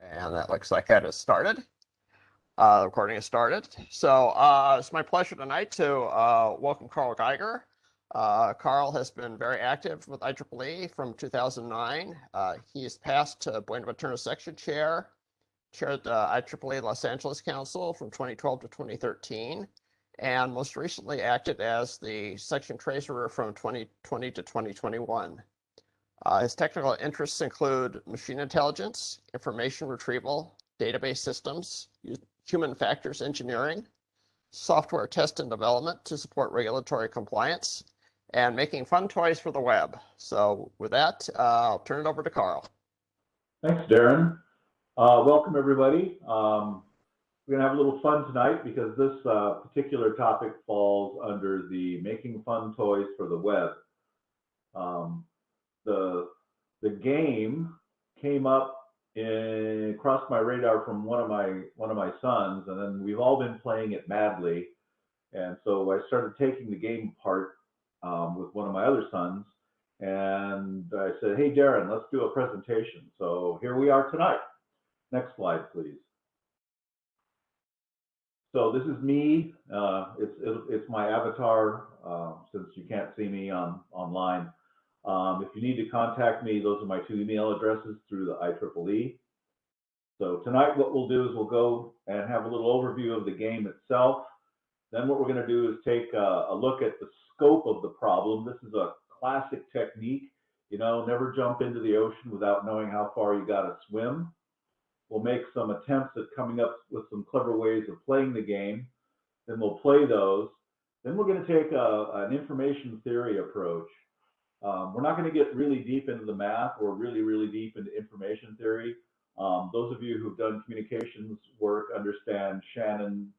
And that looks like that has started. The recording has started. So it's my pleasure tonight to welcome Karl Geiger. Karl has been very active with IEEE from 2009. He is past to Buenaventura Section chair, chaired the IEEE Los Angeles Council from 2012 to 2013, and most recently acted as the section treasurer from 2020 to 2021. His technical interests include machine intelligence, information retrieval, database systems, human factors engineering, software test and development to support regulatory compliance, and making fun toys for the web. So with that, I'll turn it over to Karl. Thanks, Darren. Welcome, everybody. We're going to have a little fun tonight because this particular topic falls under the making fun toys for the web. The game came up and crossed my radar from one of my sons, and then we've all been playing it madly. And so I started taking the game apart with one of my other sons, and I said, "Hey, Darren, let's do a presentation." So here we are tonight. Next slide, please. So this is me. It's my avatar since you can't see me online. If you need to contact me, those are my two email addresses through the IEEE. So tonight what we'll do is we'll go and have a little overview of the game itself. Then what we're going to do is take a look at the scope of the problem. This is a classic technique. You know, never jump into the ocean without knowing how far you got to swim. We'll make some attempts at coming up with some clever ways of playing the game. Then we'll play those. Then we're going to take an information theory approach. We're not going to get really deep into the math or really deep into information theory. Those of you who've done communications work understand Shannon,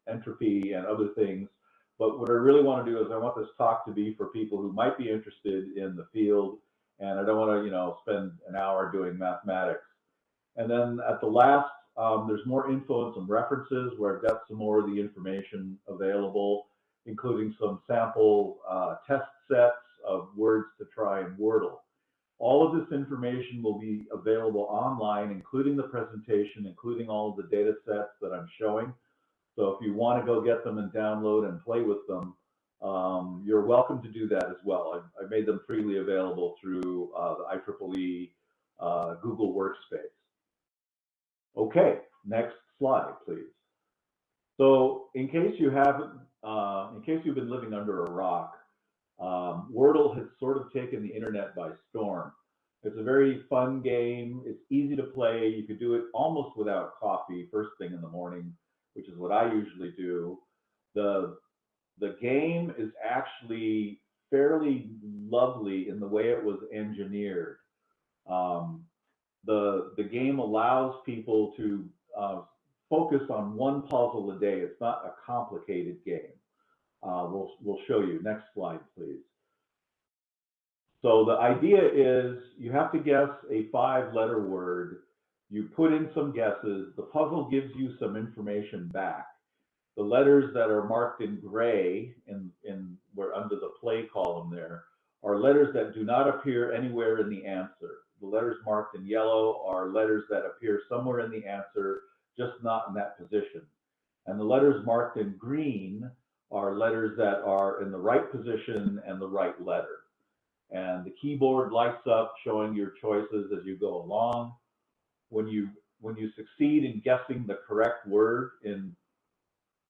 entropy, and other things. But what I really want to do is I want this talk to be for people who might be interested in the field, and I don't want to, spend an hour doing mathematics. And then at the last, there's more info and some references where I've got some more of the information available, including some sample test sets of words to try in Wordle. All of this information will be available online, including the presentation, including all of the data sets that I'm showing. So if you want to go get them and download and play with them, you're welcome to do that as well. I made them freely available through the IEEE Google Workspace. Okay, next slide, please. So in case you've been living under a rock, Wordle has sort of taken the internet by storm. It's a very fun game. It's easy to play. You could do it almost without coffee first thing in the morning, which is what I usually do. The game is actually fairly lovely in the way it was engineered. The game allows people to focus on one puzzle a day. It's not a complicated game. We'll show you. Next slide, please. So the idea is you have to guess a 5-letter word. You put in some guesses. The puzzle gives you some information back. The letters that are marked in gray where under the play column there are letters that do not appear anywhere in the answer. The letters marked in yellow are letters that appear somewhere in the answer, just not in that position. And the letters marked in green are letters that are in the right position and the right letter. And the keyboard lights up showing your choices as you go along. When you succeed in guessing the correct word in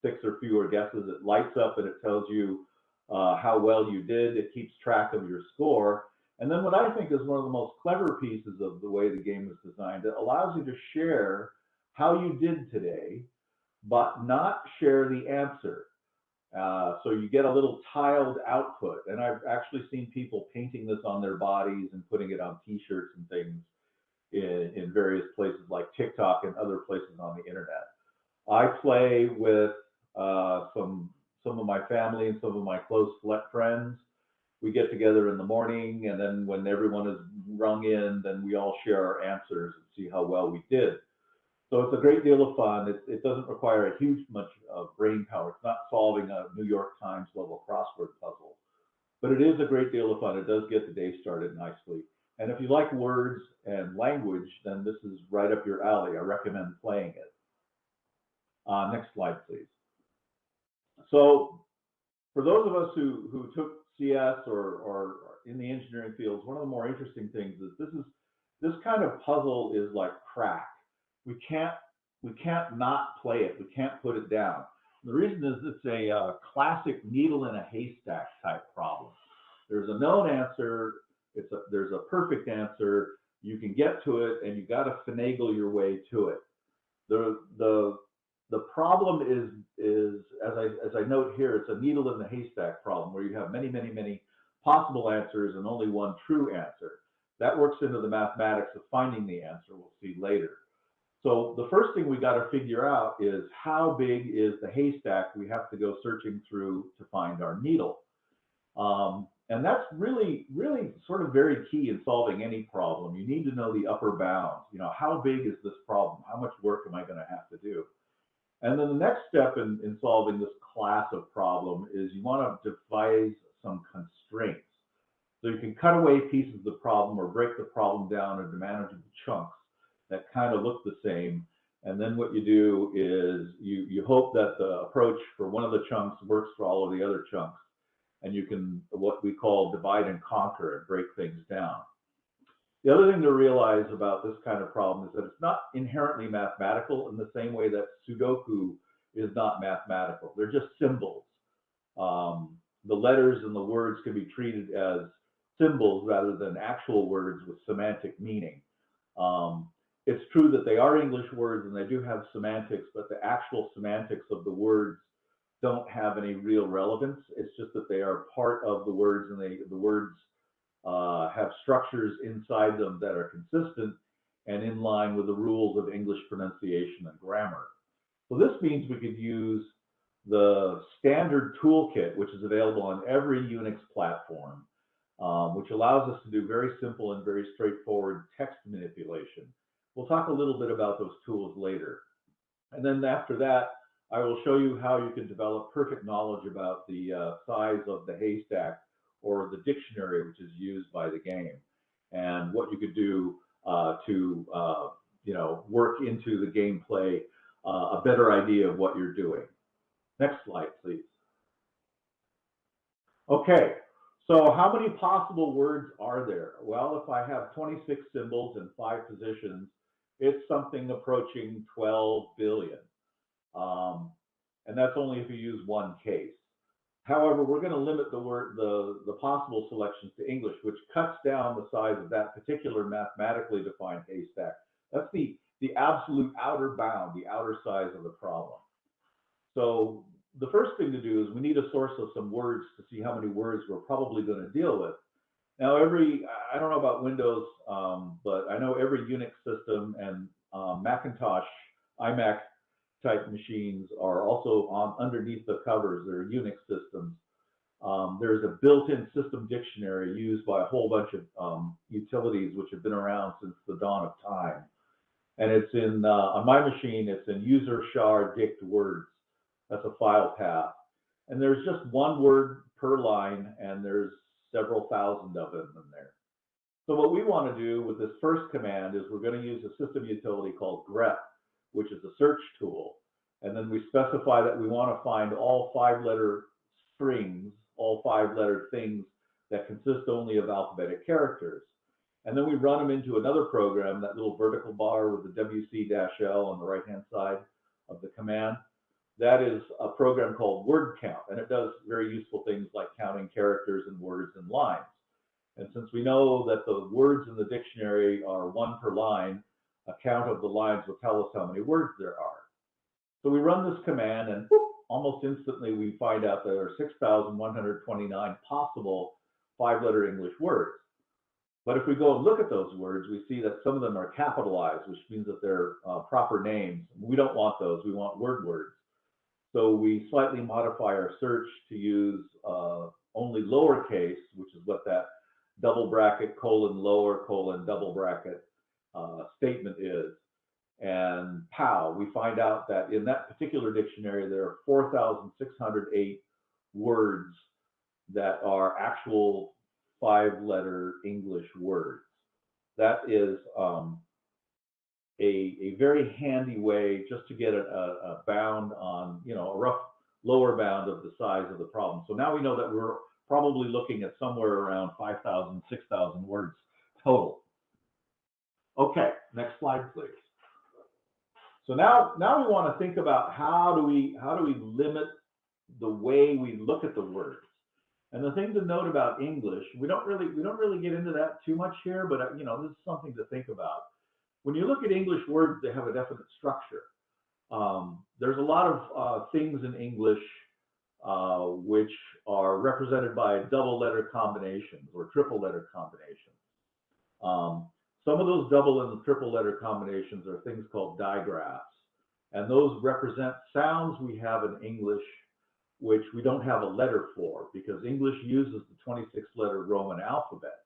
6 or fewer guesses, it lights up and it tells you how well you did. It keeps track of your score. And then what I think is one of the most clever pieces of the way the game is designed, it allows you to share how you did today, but not share the answer. So you get a little tiled output. And I've actually seen people painting this on their bodies and putting it on t-shirts and things in various places like TikTok and other places on the internet. I play with some of my family and some of my close friends. We get together in the morning, and then when everyone is rung in, then we all share our answers and see how well we did. So it's a great deal of fun. It doesn't require a huge much of brain power. It's not solving a New York Times level crossword puzzle, but it is a great deal of fun. It does get the day started nicely. And if you like words and language, then this is right up your alley. I recommend playing it. Next slide, please. So for those of us who took CS or in the engineering fields, one of the more interesting things is this kind of puzzle is like crack. We can't not play it. We can't put it down. The reason is it's a classic needle in a haystack type problem. There's a known answer. There's a perfect answer. You can get to it, and you got to finagle your way to it. The problem is as I note here, it's a needle in the haystack problem where you have many possible answers and only one true answer. That works into the mathematics of finding the answer. We'll see later. So the first thing we got to figure out is how big is the haystack we have to go searching through to find our needle. And that's really sort of very key in solving any problem. You need to know the upper bound. You know, how big is this problem? How much work am I going to have to do? And then the next step in solving this class of problem is you want to devise some constraints. So you can cut away pieces of the problem or break the problem down into manageable chunks that kind of look the same. And then what you do is you hope that the approach for one of the chunks works for all of the other chunks. And you can, what we call divide and conquer, and break things down. The other thing to realize about this kind of problem is that it's not inherently mathematical in the same way that Sudoku is not mathematical. They're just symbols. The letters and the words can be treated as symbols rather than actual words with semantic meaning. It's true that they are English words and they do have semantics, but the actual semantics of the words don't have any real relevance. It's just that they are part of the words, and the words have structures inside them that are consistent and in line with the rules of English pronunciation and grammar. So this means we could use the standard toolkit, which is available on every Unix platform, which allows us to do very simple and very straightforward text manipulation. We'll talk a little bit about those tools later. And then after that, I will show you how you can develop perfect knowledge about the size of the haystack or the dictionary, which is used by the game, and what you could do to work into the gameplay a better idea of what you're doing. Next slide, please. Okay, so how many possible words are there? Well, if I have 26 symbols and 5 positions, it's something approaching 12 billion. And that's only if you use one case. However, we're going to limit the possible selections to English, which cuts down the size of that particular mathematically defined haystack. That's the absolute outer bound, the outer size of the problem. So the first thing to do is we need a source of some words to see how many words we're probably going to deal with. Now, I don't know about Windows, but I know every Unix system and Macintosh, iMac type machines are also underneath the covers. They're Unix systems. There's a built-in system dictionary used by a whole bunch of utilities which have been around since the dawn of time. And it's in, on my machine, it's in user char dict words. That's a file path. And there's just one word per line, and there's several thousand of them in there. So what we want to do with this first command is we're going to use a system utility called grep, which is a search tool. And then we specify that we want to find all 5-letter strings, all 5-letter things that consist only of alphabetic characters. And then we run them into another program, that little vertical bar with the WC-L on the right-hand side of the command. That is a program called word count, and it does very useful things like counting characters and words and lines. And since we know that the words in the dictionary are 1 per line, a count of the lines will tell us how many words there are. So we run this command, and whoop, almost instantly we find out there are 6,129 possible 5-letter English words. But if we go and look at those words, we see that some of them are capitalized, which means that they're proper names. We don't want those. We want word words. So we slightly modify our search to use only lowercase, which is what that double bracket, colon, lower, colon, double bracket statement is. And pow, we find out that in that particular dictionary, there are 4,608 words that are actual 5-letter English words. that is a very handy way just to get a bound on, you know, a rough lower bound of the size of the problem. So now we know that we're probably looking at somewhere around 5,000, 6,000 words total. Okay, next slide, please. So now we want to think about how do we limit the way we look at the words. And the thing to note about English, we don't really get into that too much here, but you know, this is something to think about. When you look at English words, they have a definite structure. There's a lot of things in English which are represented by double letter combinations or triple letter combinations. Some of those double and triple letter combinations are things called digraphs, and those represent sounds we have in English which we don't have a letter for, because English uses the 26-letter Roman alphabet.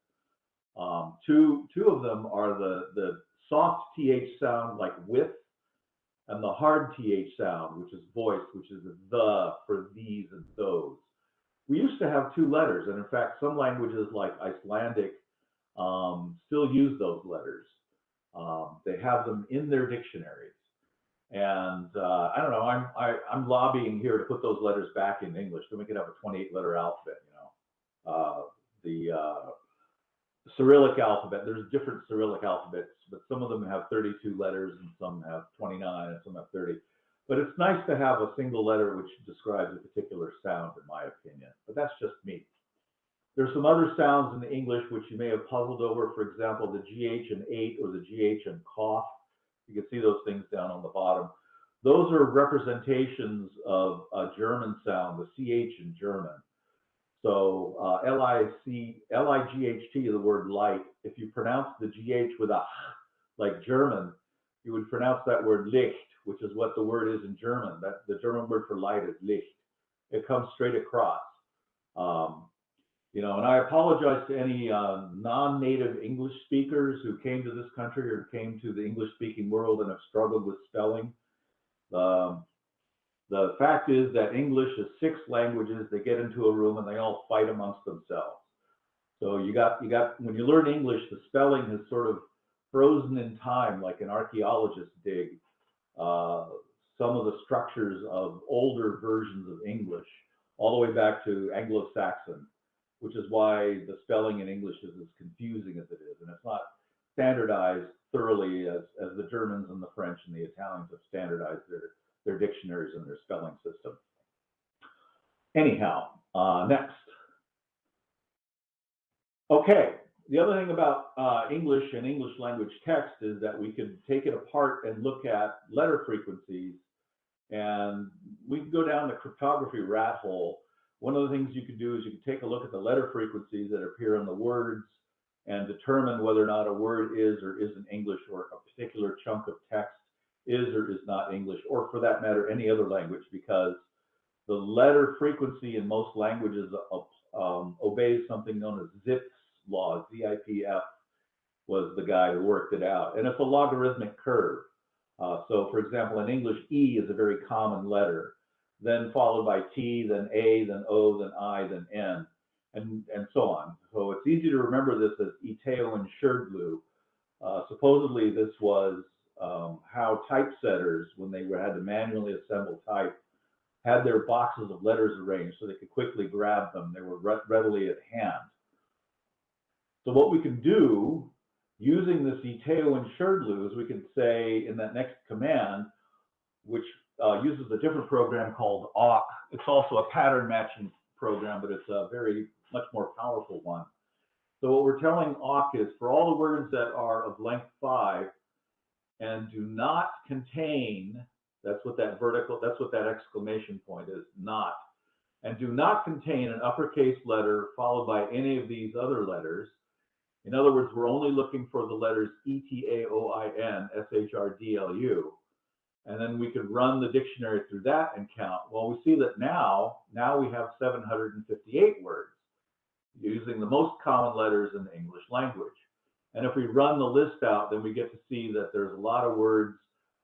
Two of them are the soft TH sound, like with, and the hard TH sound, which is voice, which is the for these and those. We used to have two letters, and in fact, some languages like Icelandic still use those letters. They have them in their dictionaries. And I don't know, I'm lobbying here to put those letters back in English, then we could have a 28-letter alphabet, you know. The Cyrillic alphabet, there's different Cyrillic alphabets, but some of them have 32 letters and some have 29 and some have 30. But it's nice to have a single letter which describes a particular sound, in my opinion, but that's just me. There's some other sounds in the English which you may have puzzled over, for example, the GH and 8 or the GH and cough. You can see those things down on the bottom. Those are representations of a German sound, the CH in German. So L-I-G-H-T, the word light, if you pronounce the GH with a H, like German, you would pronounce that word Licht, which is what the word is in German. That the German word for light is Licht. It comes straight across. You know, and I apologize to any non-native English speakers who came to this country or came to the English-speaking world and have struggled with spelling. The fact is that English is 6 languages. They get into a room and they all fight amongst themselves. So you got when you learn English, the spelling is sort of frozen in time, like an archaeologist dig some of the structures of older versions of English, all the way back to Anglo-Saxon, which is why the spelling in English is as confusing as it is, and it's not standardized thoroughly as the Germans and the French and the Italians have standardized their dictionaries and their spelling system. Anyhow, next. Okay, the other thing about English and English language text is that we could take it apart and look at letter frequencies, and we can go down the cryptography rat hole. One of the things you could do is you could take a look at the letter frequencies that appear in the words and determine whether or not a word is or isn't English, or a particular chunk of text is or is not English, or for that matter, any other language, because the letter frequency in most languages obeys something known as Zipf's law. ZIPF was the guy who worked it out, and it's a logarithmic curve. So for example, in English, E is a very common letter, then followed by T, then A, then O, then I, then N, and so on. So it's easy to remember this as Iteo and Sherdlu. Supposedly this was how typesetters, when they had to manually assemble type, had their boxes of letters arranged so they could quickly grab them. They were readily at hand. So what we can do using this Iteo and Sherdlu is we can say in that next command, which uses a different program called awk. It's also a pattern matching program, but it's a very much more powerful one. So what we're telling awk is for all the words that are of length 5 and do not contain, that's what that exclamation point is, not, and do not contain an uppercase letter followed by any of these other letters. In other words, we're only looking for the letters E-T-A-O-I-N, S-H-R-D-L-U. And then we could run the dictionary through that and count. Well, we see that now we have 758 words using the most common letters in the English language. And if we run the list out, then we get to see that there's a lot of words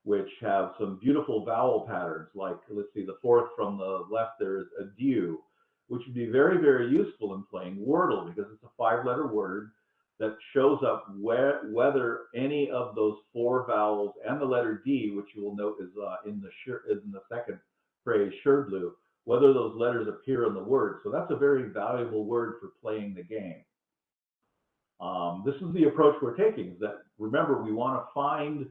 which have some beautiful vowel patterns. Like, let's see, the fourth from the left there is adieu, which would be very, very useful in playing Wordle, because it's a 5-letter word that shows up whether any of those 4 vowels and the letter D, which you will note is in the second phrase, sure blue, whether those letters appear in the word. So that's a very valuable word for playing the game. This is the approach we're taking, is that, remember, we want to find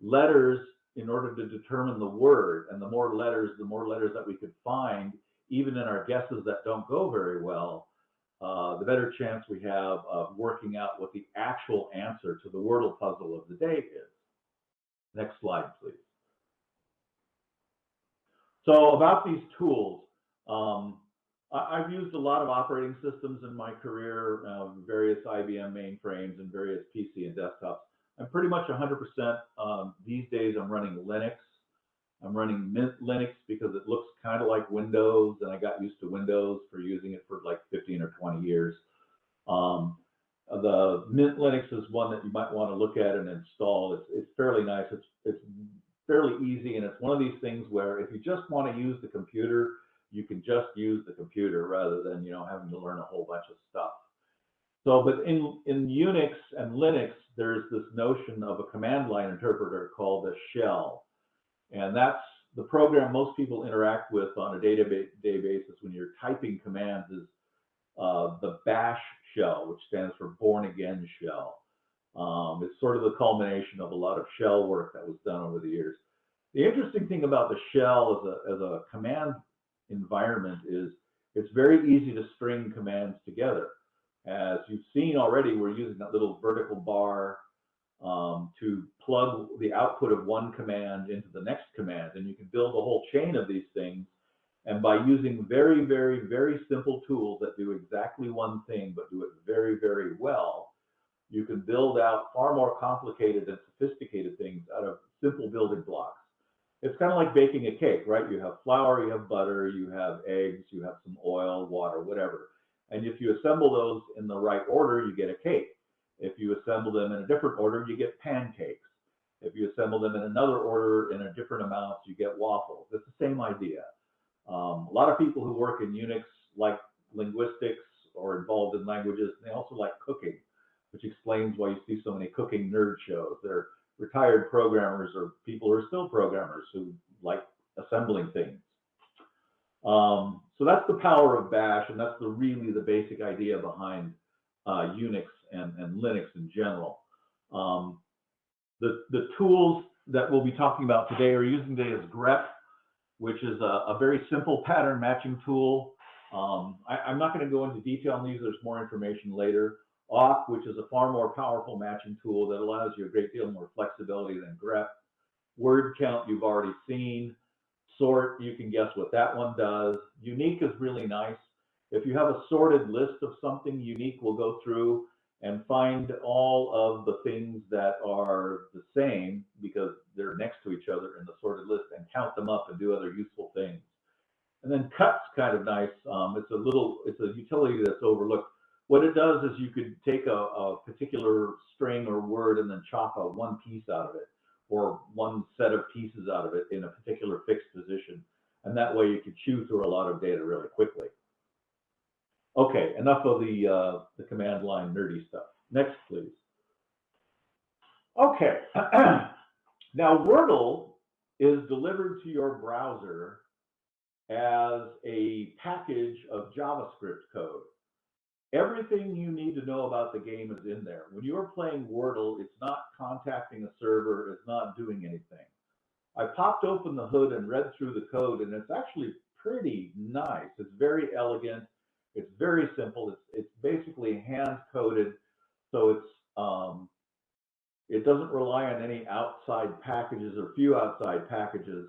letters in order to determine the word, and the more letters that we could find, even in our guesses that don't go very well, the better chance we have of working out what the actual answer to the Wordle puzzle of the day is. Next slide, please. So about these tools, I've used a lot of operating systems in my career, various IBM mainframes and various PC and desktops. I'm pretty much 100%, these days I'm running Linux. I'm running Mint Linux because it looks kind of like Windows, and I got used to Windows for using it for like 15 or 20 years. The Mint Linux is one that you might want to look at and install. It's fairly nice. It's fairly easy, and it's one of these things where if you just want to use the computer, you can just use the computer rather than, you know, having to learn a whole bunch of stuff. So, but in Unix and Linux, there's this notion of a command line interpreter called a shell. And that's the program most people interact with on a day-to-day basis when you're typing commands is the bash shell, which stands for born again shell. It's sort of the culmination of a lot of shell work that was done over the years. The interesting thing about the shell as a command environment is it's very easy to string commands together. As you've seen already, we're using that little vertical bar to plug the output of one command into the next command, and you can build a whole chain of these things. And by using very, very, very simple tools that do exactly one thing but do it very, very well, you can build out far more complicated and sophisticated things out of simple building blocks. It's kind of like baking a cake, right? You have flour, you have butter, you have eggs, you have some oil, water, whatever. And if you assemble those in the right order, you get a cake. If you assemble them in a different order, you get pancakes. If you assemble them in another order in a different amount, you get waffles. It's the same idea. A lot of people who work in Unix like linguistics or involved in languages. They also like cooking, which explains why you see so many cooking nerd shows. They're retired programmers or people who are still programmers who like assembling things. So that's the power of Bash, and that's really the basic idea behind Unix and Linux in general. The tools that we'll be talking about today or using today is grep, which is a very simple pattern matching tool. I'm not going to go into detail on these. There's more information later. Awk, which is a far more powerful matching tool that allows you a great deal more flexibility than grep. Word count you've already seen. Sort, you can guess what that one does. Unique is really nice. If you have a sorted list of something, Unique will go through and find all of the things that are the same because they're next to each other in the sorted list and count them up and do other useful things. And then Cut's kind of nice. It's a utility that's overlooked. What it does is you could take a particular string or word and then chop out one piece out of it or one set of pieces out of it in a particular fixed position. And that way you could chew through a lot of data really quickly. Okay, enough of the command line nerdy stuff. Next, please. Okay, now Wordle is delivered to your browser as a package of JavaScript code. Everything you need to know about the game is in there. When you're playing Wordle, it's not contacting a server, it's not doing anything. I popped open the hood and read through the code, and it's actually pretty nice. It's very elegant. It's very simple. It's basically hand-coded, so it doesn't rely on any outside packages or few outside packages.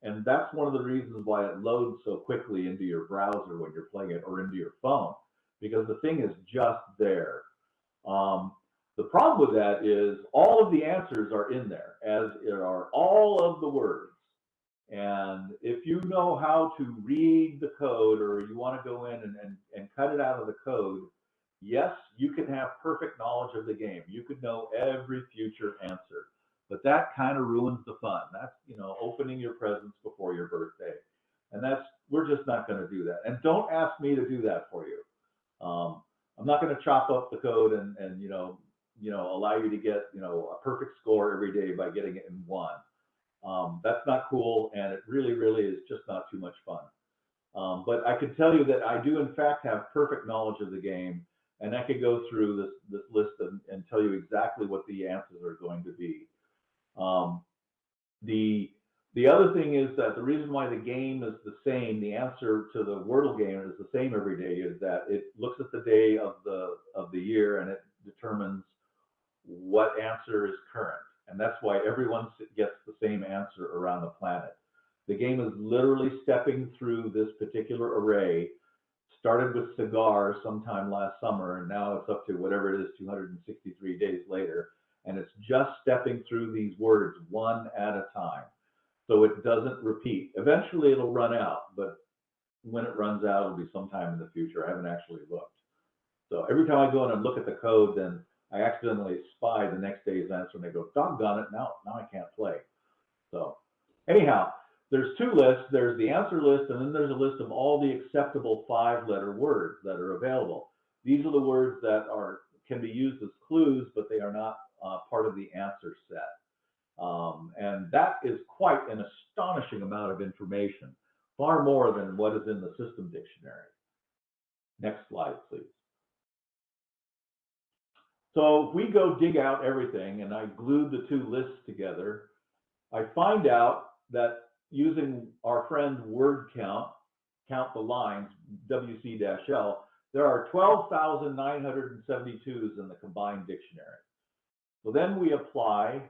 And that's one of the reasons why it loads so quickly into your browser when you're playing it or into your phone, because the thing is just there. The problem with that is all of the answers are in there, as are all of the words. And if you know how to read the code or you want to go in and cut it out of the code, yes, you can have perfect knowledge of the game. You could know every future answer. But that kind of ruins the fun. That's, you know, opening your presents before your birthday. And we're just not going to do that. And don't ask me to do that for you. I'm I'm not going to chop up the code and allow you to get, a perfect score every day by getting it in one. That's not cool, and it really, really is just not too much fun. But I can tell you that I do, in fact, have perfect knowledge of the game, and I could go through this list and tell you exactly what the answers are going to be. The other thing is that the reason why the game is the same, the answer to the Wordle game is the same every day, is that it looks at the day of the year and it determines what answer is current. And that's why everyone gets the same answer around the planet. The game is literally stepping through this particular array, started with cigar sometime last summer, and now it's up to whatever it is, 263 days later, and it's just stepping through these words one at a time. So it doesn't repeat. Eventually it'll run out, but when it runs out, it'll be sometime in the future. I haven't actually looked. So every time I go in and look at the code, then I accidentally spy the next day's answer and they go, doggone it, now I can't play. So anyhow, there's two lists. There's the answer list, and then there's a list of all the acceptable 5-letter words that are available. These are the words that can be used as clues, but they are not part of the answer set. And that is quite an astonishing amount of information, far more than what is in the system dictionary. Next slide, please. So if we go dig out everything, and I glued the two lists together, I find out that using our friend word count the lines, WC-L, there are 12,972s in the combined dictionary. So then we apply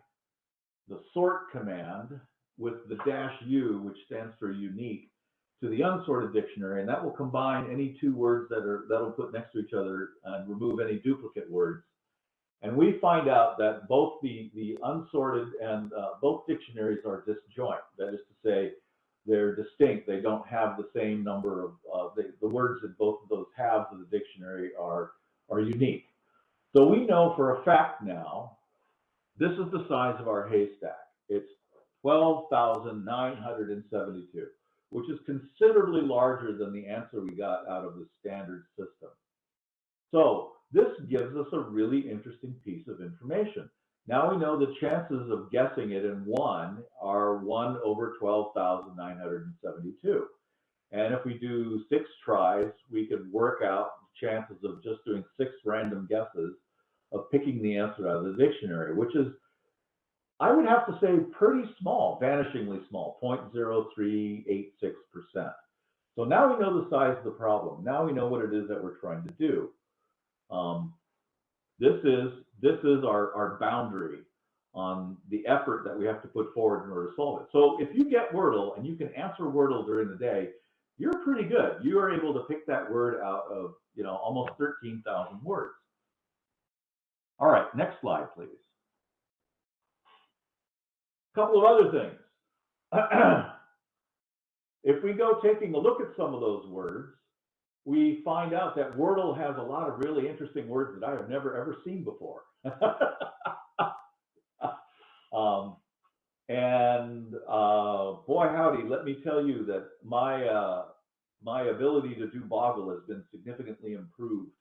the sort command with the -U, which stands for unique, to the unsorted dictionary, and that will combine any two words that'll put next to each other and remove any duplicate words. And we find out that both the unsorted and both dictionaries are disjoint. That is to say, they're distinct. They don't have the same number of the words in both of those halves of the dictionary are unique. So we know for a fact now, this is the size of our haystack. It's 12,972, which is considerably larger than the answer we got out of the standard system. So this gives us a really interesting piece of information. Now we know the chances of guessing it in one are 1 over 12,972. And if we do 6 tries, we could work out the chances of just doing 6 random guesses of picking the answer out of the dictionary, which is, I would have to say, pretty small, vanishingly small, 0.0386%. So now we know the size of the problem. Now we know what it is that we're trying to do. This is our boundary on the effort that we have to put forward in order to solve it. So if you get Wordle and you can answer Wordle during the day, you're pretty good. You are able to pick that word out of almost 13,000 words. All right, next slide, please. A couple of other things. If we go taking a look at some of those words, we find out that Wordle has a lot of really interesting words that I have never ever seen before. Boy howdy, let me tell you that my ability to do Boggle has been significantly improved.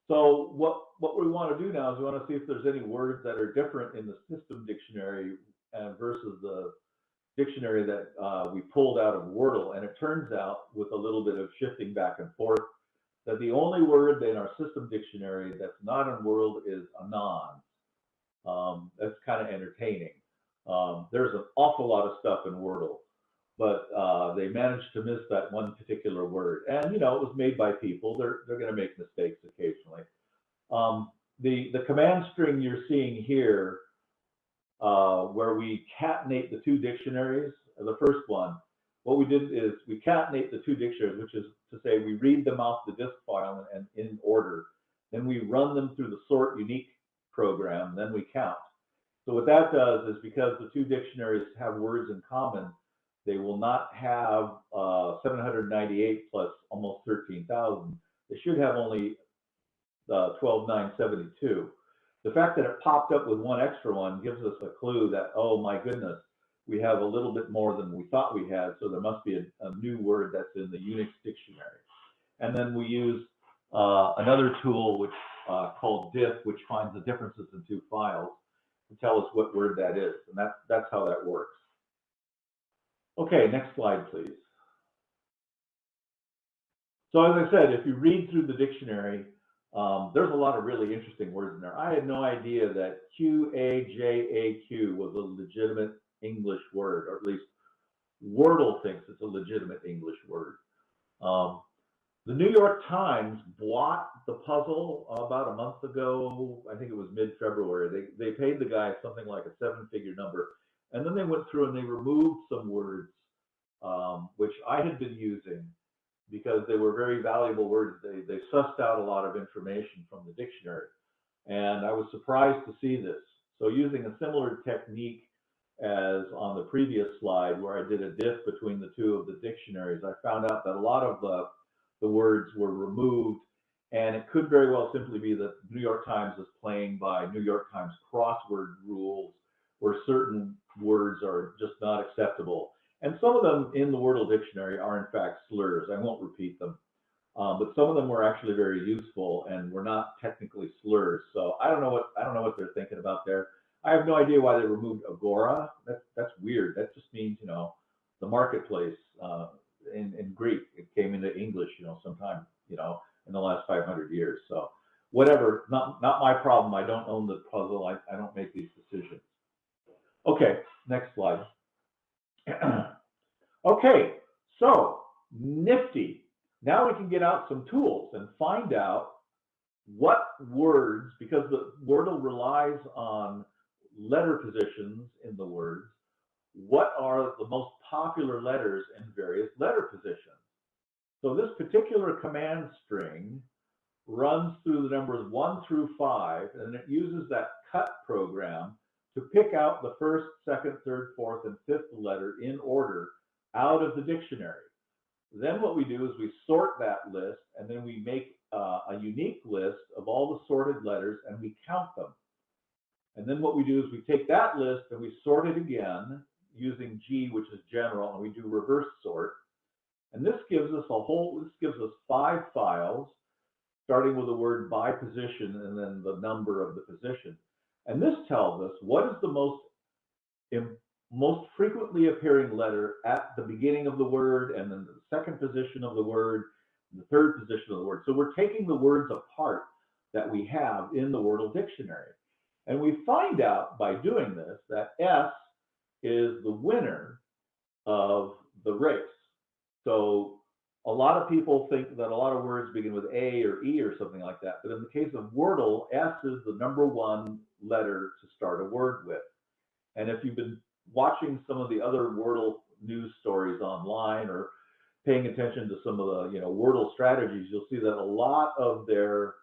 So what we want to do now is we want to see if there's any words that are different in the system dictionary versus the dictionary that we pulled out of Wordle. And it turns out, with a little bit of shifting back and forth, that the only word in our system dictionary that's not in Wordle is anon. That's kind of entertaining. There's an awful lot of stuff in Wordle, but they managed to miss that one particular word. And it was made by people. They're going to make mistakes occasionally. The command string you're seeing here, where we catenate the two dictionaries, the first one, what we did is we catenate the two dictionaries, which is to say we read them off the disk file and in order. Then we run them through the sort unique program, then we count. So what that does is, because the two dictionaries have words in common, they will not have 798 plus almost 13,000. They should have only 12,972. The fact that it popped up with one extra one gives us a clue that, oh my goodness, we have a little bit more than we thought we had, so there must be a new word that's in the Unix dictionary. And then we use another tool which called diff, which finds the differences in two files to tell us what word that is, and that's how that works. Okay, next slide, please. So as I said, if you read through the dictionary, there's a lot of really interesting words in there. I had no idea that QAJAQ was a legitimate English word, or at least Wordle thinks it's a legitimate English word. The New York Times bought the puzzle about a month ago. I think it was mid-February. They paid the guy something like a 7-figure number. And then they went through and they removed some words, which I had been using because they were very valuable words. They sussed out a lot of information from the dictionary. And I was surprised to see this. So using a similar technique as on the previous slide, where I did a diff between the two of the dictionaries, I found out that a lot of the words were removed, and it could very well simply be that New York Times is playing by New York Times crossword rules, where certain words are just not acceptable. And some of them in the Wordle dictionary are in fact slurs. I won't repeat them, but some of them were actually very useful and were not technically slurs. So I don't know what they're thinking about there. I have no idea why they removed agora. That's weird. That just means, you know, the marketplace. In Greek, it came into English, you know, sometime, you know, in the last 500 years. So whatever, not my problem. I don't own the puzzle. I don't make these decisions. Okay, next slide. Okay, so nifty. Now we can get out some tools and find out what words, because the Wordle relies on letter positions in the words, what are the most popular letters in various letter positions. So this particular command string runs through the numbers 1 through 5, and it uses that cut program to pick out the first, second, third, fourth, and fifth letter in order out of the dictionary. Then what we do is we sort that list, and then we make a unique list of all the sorted letters, and we count them. And then what we do is we take that list and we sort it again using G, which is general, and we do reverse sort. And this gives us 5 files, starting with the word by position and then the number of the position. And this tells us what is the most frequently appearing letter at the beginning of the word, and then the second position of the word, and the third position of the word. So we're taking the words apart that we have in the Wordle dictionary. And we find out by doing this that S is the winner of the race. So a lot of people think that a lot of words begin with A or E or something like that. But in the case of Wordle, S is the #1 letter to start a word with. And if you've been watching some of the other Wordle news stories online or paying attention to some of the Wordle strategies, you'll see that a lot of their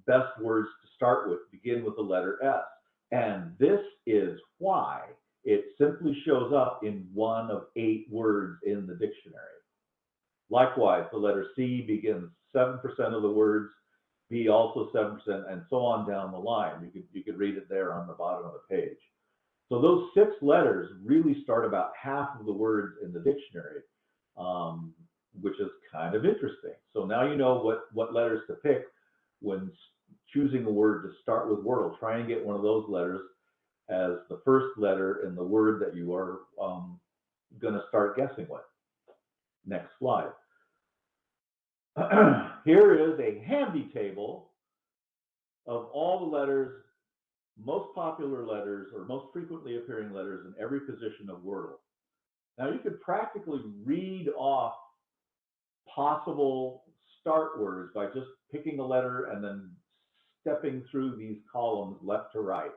best words to start with begin with the letter S. And this is why it simply shows up in 1 of 8 words in the dictionary. Likewise, the letter C begins 7% of the words, B also 7%, and so on down the line. You could read it there on the bottom of the page. So those 6 letters really start about half of the words in the dictionary, which is kind of interesting. So now you know what letters to pick when choosing a word to start with Wordle. Try and get one of those letters as the first letter in the word that you are going to start guessing with. Next slide. Here is a handy table of all the letters, most popular letters or most frequently appearing letters in every position of Wordle. Now you could practically read off possible start words by just picking a letter and then stepping through these columns left to right.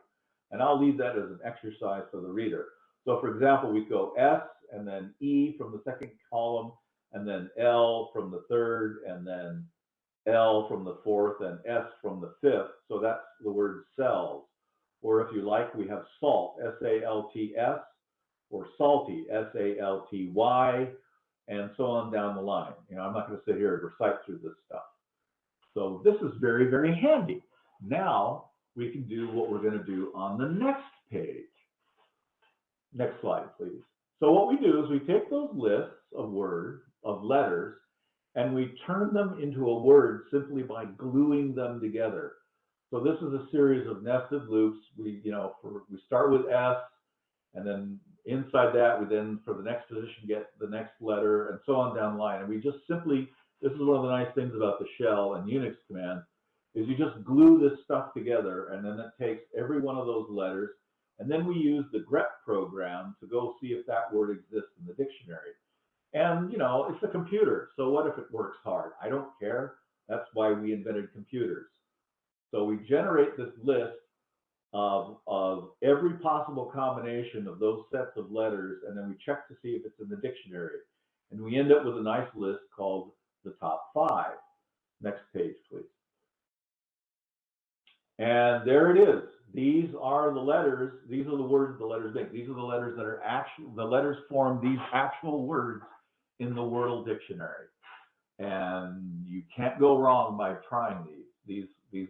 And I'll leave that as an exercise for the reader. So for example, we go S and then E from the second column, and then L from the third, and then L from the fourth, and S from the fifth. So that's the word cells. Or if you like, we have salt, S-A-L-T-S, or salty, S-A-L-T-Y, and so on down the line. I'm not going to sit here and recite through this stuff. So this is very, very handy. Now we can do what we're going to do on the next page. Next slide, please. So what we do is we take those lists of words, of letters, and we turn them into a word simply by gluing them together. So this is a series of nested loops. We start with S, and then inside that, we then, for the next position, get the next letter, and so on down the line. And we just simply, this is one of the nice things about the shell and Unix command, is you just glue this stuff together, and then it takes every one of those letters, and then we use the grep program to go see if that word exists in the dictionary. And, it's a computer, so what if it works hard? I don't care. That's why we invented computers. So we generate this list of every possible combination of those sets of letters, and then we check to see if it's in the dictionary. And we end up with a nice list called the top 5. Next page, please. And there it is. These are the letters. These are the words the letters make. These are the letters that are the letters form these actual words in the Wordle dictionary. And you can't go wrong by trying these. These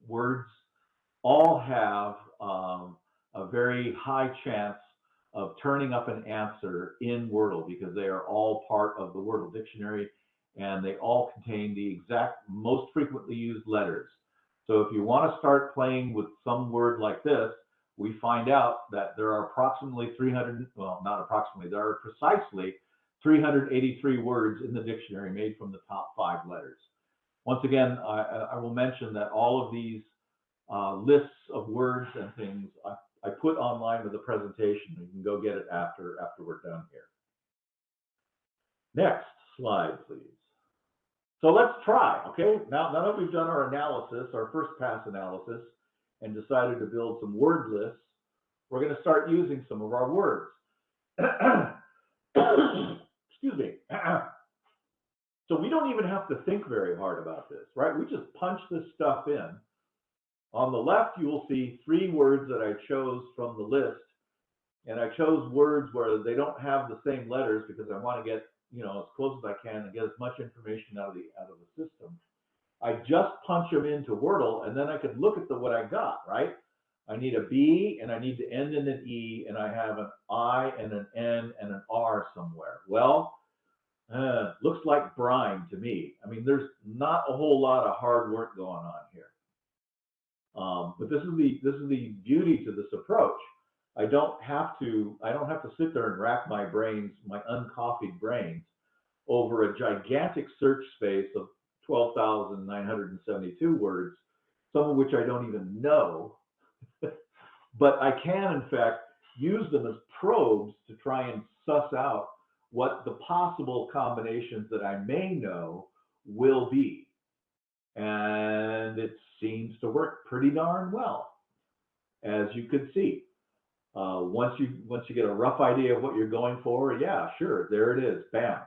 words all have a very high chance of turning up an answer in Wordle because they are all part of the Wordle dictionary, and they all contain the exact most frequently used letters. So if you want to start playing with some word like this, we find out that there are approximately 300, well, not approximately, there are precisely 383 words in the dictionary made from the top 5 letters. Once again, I will mention that all of these lists of words and things I put online with the presentation. You can go get it after we're done here. Next slide, please. So let's try, okay? Now that we've done our analysis, our first pass analysis, and decided to build some word lists, we're going to start using some of our words. Excuse me. So we don't even have to think very hard about this, right? We just punch this stuff in. On the left, you will see 3 words that I chose from the list. And I chose words where they don't have the same letters because I want to get, as close as I can and get as much information out of the system. I just punch them into Wordle, and then I could look at what I got, right? I need a B, and I need to end in an E, and I have an I and an N and an R somewhere. Well, looks like brine to me. I mean, there's not a whole lot of hard work going on here. But this is the beauty to this approach. I don't have to sit there and rack my brains, my uncoffeed brains, over a gigantic search space of 12,972 words, some of which I don't even know. But I can, in fact, use them as probes to try and suss out what the possible combinations that I may know will be. And it seems to work pretty darn well, as you could see. Once you get a rough idea of what you're going for, yeah, sure, there it is, bam.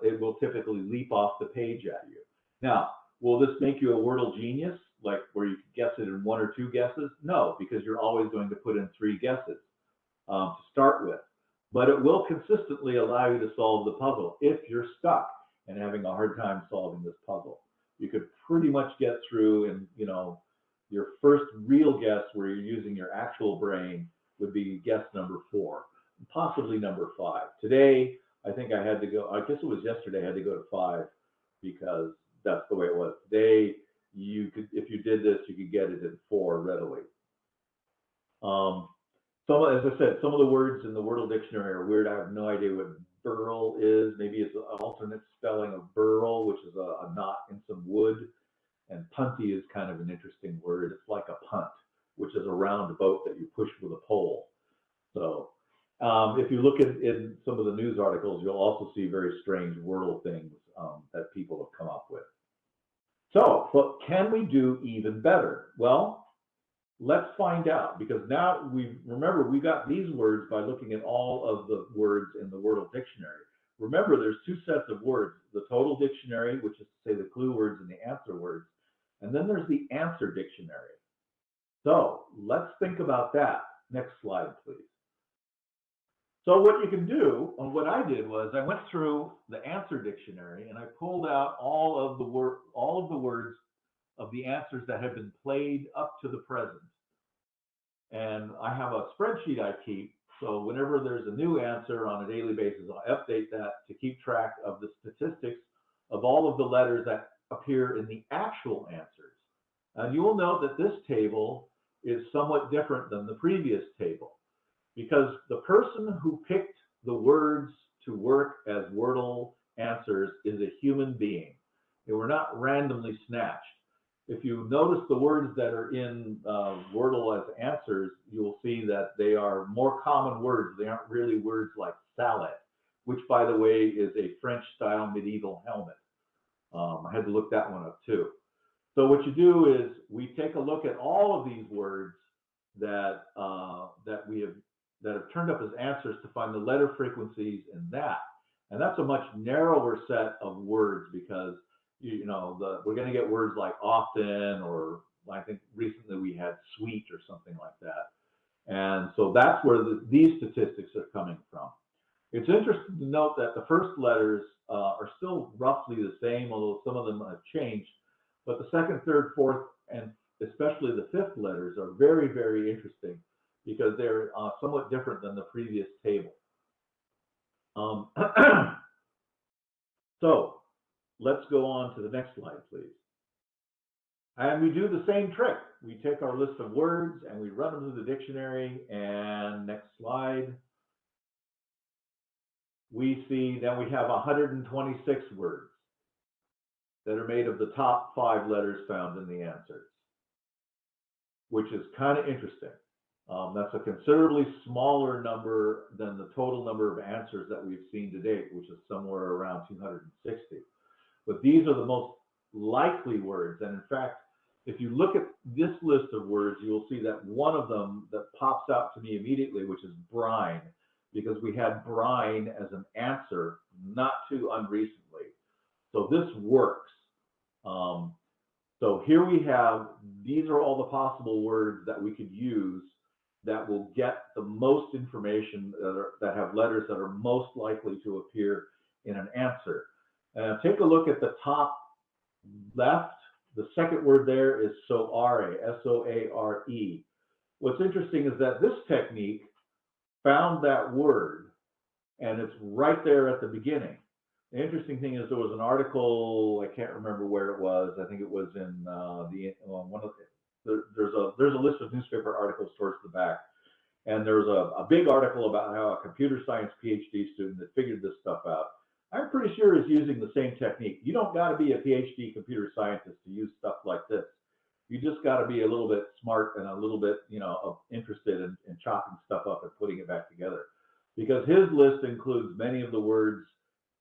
It will typically leap off the page at you. Now, will this make you a Wordle genius, like where you can guess it in 1 or 2 guesses? No, because you're always going to put in 3 guesses to start with. But it will consistently allow you to solve the puzzle if you're stuck and having a hard time solving this puzzle. You could pretty much get through, and your first real guess where you're using your actual brain would be guess number 4, possibly number 5. Today, I think I had to go, I guess it was yesterday, I had to go to 5 because that's the way it was. Today, you could, if you did this, you could get it in 4 readily. As I said, some of the words in the Wordle dictionary are weird. I have no idea what burl is. Maybe it's an alternate spelling of burl, which is a knot in some wood. And punty is kind of an interesting word. It's like a punt, which is a round boat that you push with a pole. So if you look in some of the news articles, you'll also see very strange Wordle things that people have come up with. So what can we do even better? Well, let's find out, because now remember we got these words by looking at all of the words in the Wordle dictionary. Remember, there's 2 sets of words, the total dictionary, which is to say the clue words and the answer words, and then there's the answer dictionary. So let's think about that. Next slide, please. So what you can do, and what I did was I went through the answer dictionary and I pulled out all of the words of the answers that have been played up to the present. And I have a spreadsheet I keep, so whenever there's a new answer on a daily basis, I update that to keep track of the statistics of all of the letters that appear in the actual answers. And you will note that this table is somewhat different than the previous table, because the person who picked the words to work as Wordle answers is a human being. They were not randomly snatched. If you notice the words that are in Wordle as answers, you'll see that they are more common words. They aren't really words like salad, which, by the way, is a French-style medieval helmet. I had to look that one up too. So what you do is we take a look at all of these words that have turned up as answers to find the letter frequencies in that, and that's a much narrower set of words, because we're going to get words like often, or I think recently we had sweet or something like that. And so that's where these statistics are coming from. It's interesting to note that the first letters are still roughly the same, although some of them have changed. But the second, third, fourth, and especially the fifth letters are very, very interesting, because they're somewhat different than the previous table. So let's go on to the next slide, please. And we do the same trick. We take our list of words and we run them through the dictionary. And next slide. We see then we have 126 words that are made of the top 5 letters found in the answers, which is kind of interesting. That's a considerably smaller number than the total number of answers that we've seen to date, which is somewhere around 260. But these are the most likely words. And in fact, if you look at this list of words, you will see that one of them that pops out to me immediately, which is brine, because we had brine as an answer not too unrecently. So this works. So here we have, these are all the possible words that we could use that will get the most information, that have letters that are most likely to appear in an answer. Take a look at the top left. The second word there is soare, S-O-A-R-E. What's interesting is that this technique found that word, and it's right there at the beginning. The interesting thing is there was an article, I can't remember where it was. I think it was in there's a list of newspaper articles towards the back, and there's a big article about how a computer science PhD student that figured this stuff out. I'm pretty sure is using the same technique. You don't got to be a PhD computer scientist to use stuff like this. You just got to be a little bit smart and a little bit, interested in chopping stuff up and putting it back together. Because his list includes many of the words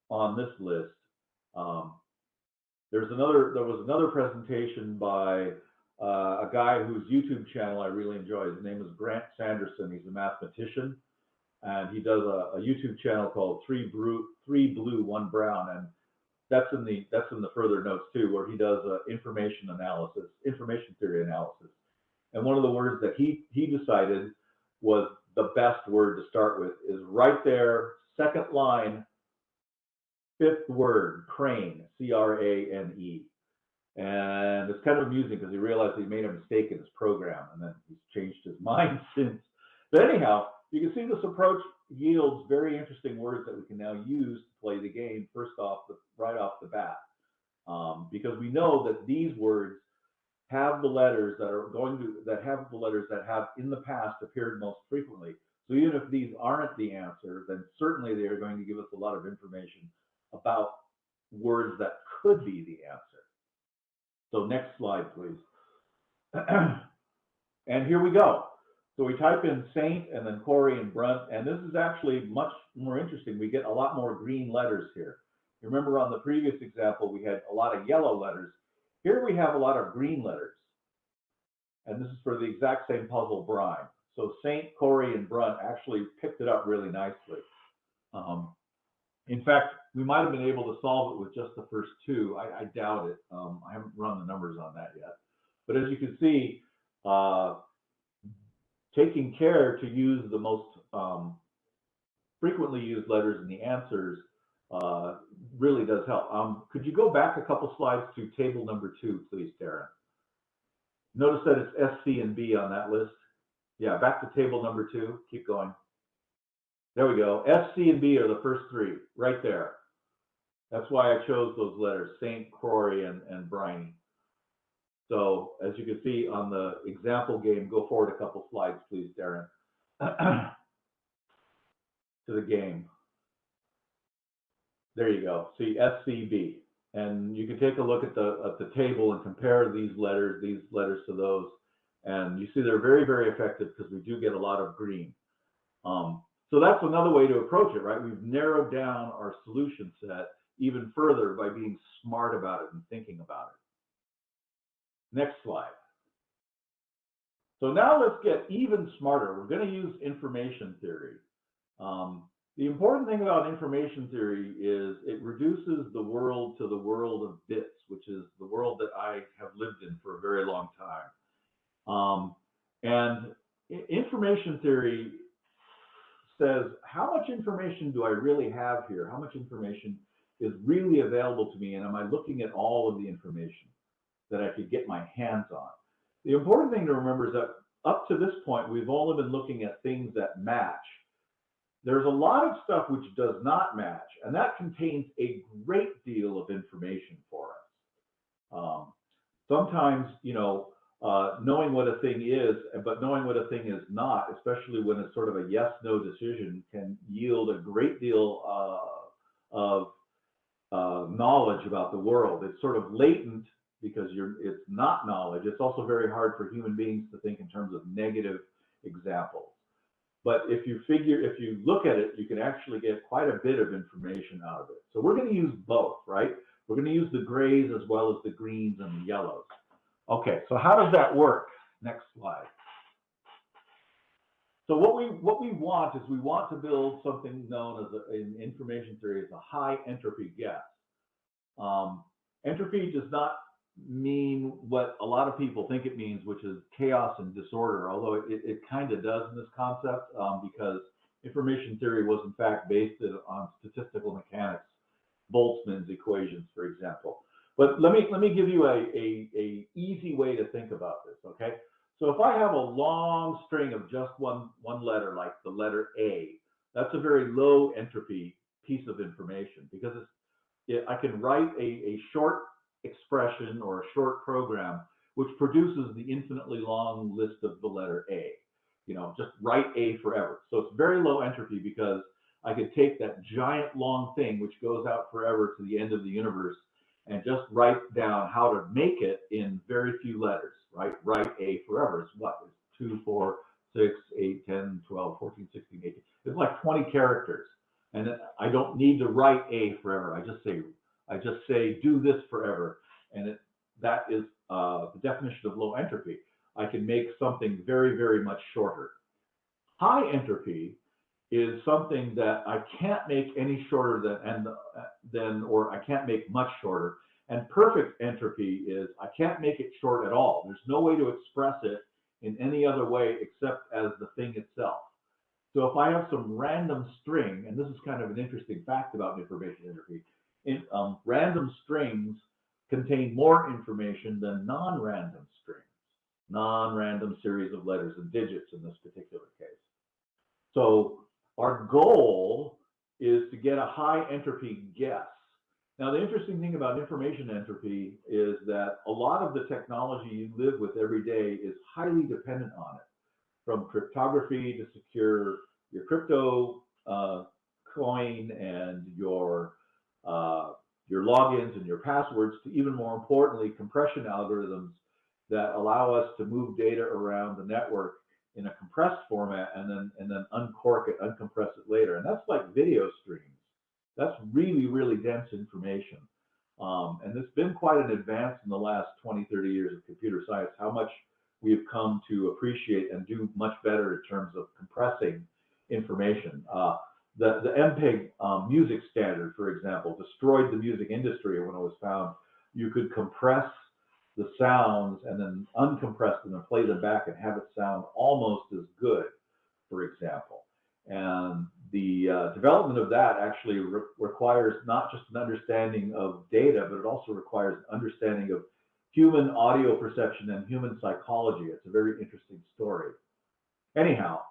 on this list. There was another presentation by a guy whose YouTube channel I really enjoy. His name is Grant Sanderson. He's a mathematician, and he does a YouTube channel called Three Blue, One Brown, and that's in the further notes too, where he does information theory analysis. And one of the words that he decided was the best word to start with is right there, second line, fifth word, crane, C-R-A-N-E. And it's kind of amusing because he realized he made a mistake in his program, and then he's changed his mind since. But anyhow, you can see this approach yields very interesting words that we can now use to play the game right off the bat, because we know that these words have the letters that have in the past appeared most frequently. So even if these aren't the answer, then certainly they are going to give us a lot of information about words that could be the answer. So next slide, please. And here we go. So we type in Saint and then Corey and Brunt, and this is actually much more interesting. We get a lot more green letters here. You remember on the previous example, we had a lot of yellow letters. Here we have a lot of green letters. And this is for the exact same puzzle, brine. So Saint, Corey, and Brunt actually picked it up really nicely. In fact, we might have been able to solve it with just the first two. I doubt it. I haven't run the numbers on that yet. But as you can see, taking care to use the most frequently used letters in the answers really does help. Could you go back a couple slides to table number 2, please, Darren? Notice that it's S, C, and B on that list. Yeah, back to table number 2. Keep going. There we go. S, C, and B are the first 3 right there. That's why I chose those letters, Saint, Croy, and Briny. So as you can see on the example game, go forward a couple slides, please, Darren, to the game. There you go. See SCB, and you can take a look at the table and compare these letters to those, and you see they're very, very effective because we do get a lot of green. So that's another way to approach it, right? We've narrowed down our solution set even further by being smart about it and thinking about it. Next slide. So now let's get even smarter. We're going to use information theory. The important thing about information theory is it reduces the world to the world of bits, which is the world that I have lived in for a very long time. And information theory says, how much information do I really have here? How much information is really available to me? And am I looking at all of the information that I could get my hands on? The important thing to remember is that up to this point, we've only been looking at things that match. There's a lot of stuff which does not match, and that contains a great deal of information for us. Sometimes, you know, knowing what a thing is, but knowing what a thing is not, especially when it's sort of a yes/no decision, can yield a great deal of knowledge about the world. It's sort of latent because it's not knowledge. It's also very hard for human beings to think in terms of negative examples. But if you look at it, you can actually get quite a bit of information out of it. So we're going to use both, right? We're going to use the grays as well as the greens and the yellows. Okay, so how does that work? Next slide. So what we want is we want to build something known as in information theory as a high entropy guess. Entropy does not mean what a lot of people think it means, which is chaos and disorder, although it kind of does in this concept, because information theory was in fact based on statistical mechanics, Boltzmann's equations, for example. But let me give you a easy way to think about this, okay? So if I have a long string of just one letter, like the letter A, that's a very low entropy piece of information because I can write a short expression or a short program which produces the infinitely long list of the letter A. You know, just write A forever. So it's very low entropy because I could take that giant long thing which goes out forever to the end of the universe and just write down how to make it in very few letters, right? Write A forever is what? It's 2, 4, 6, 8, 10, 12, 14, 16, 18. It's like 20 characters. And I don't need to write A forever. I just say do this forever. And that is the definition of low entropy. I can make something very, very much shorter. High entropy is something that I can't make any shorter than or I can't make much shorter. And perfect entropy is I can't make it short at all. There's no way to express it in any other way except as the thing itself. So if I have some random string, and this is kind of an interesting fact about information entropy, random strings contain more information than non-random strings, non-random series of letters and digits in this particular case. So our goal is to get a high entropy guess. Now, the interesting thing about information entropy is that a lot of the technology you live with every day is highly dependent on it, from cryptography to secure your crypto coin and your logins and your passwords, to even more importantly, compression algorithms that allow us to move data around the network in a compressed format and then uncork it, uncompress it later. And that's like video streams. That's really, really dense information. And it's been quite an advance in the last 20, 30 years of computer science, how much we've come to appreciate and do much better in terms of compressing information. The MPEG music standard, for example, destroyed the music industry when it was found. You could compress the sounds and then uncompress them and play them back and have it sound almost as good, for example. And the development of that actually requires not just an understanding of data, but it also requires an understanding of human audio perception and human psychology. It's a very interesting story. Anyhow,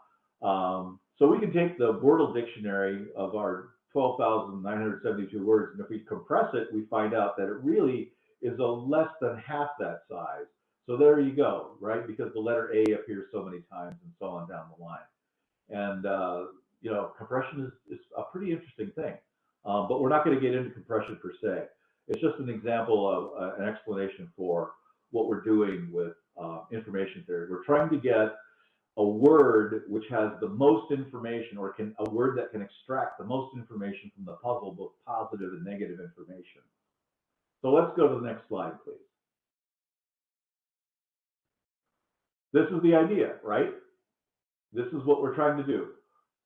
so we can take the Wordle dictionary of our 12,972 words. And if we compress it, we find out that it really is a less than half that size. So there you go, right? Because the letter A appears so many times and so on down the line. And, you know, compression is a pretty interesting thing. But we're not going to get into compression per se. It's just an example of an explanation for what we're doing with information theory. We're trying to get a word which has the most information, or a word that can extract the most information from the puzzle, both positive and negative information. So let's go to the next slide, please. This is the idea, right? This is what we're trying to do.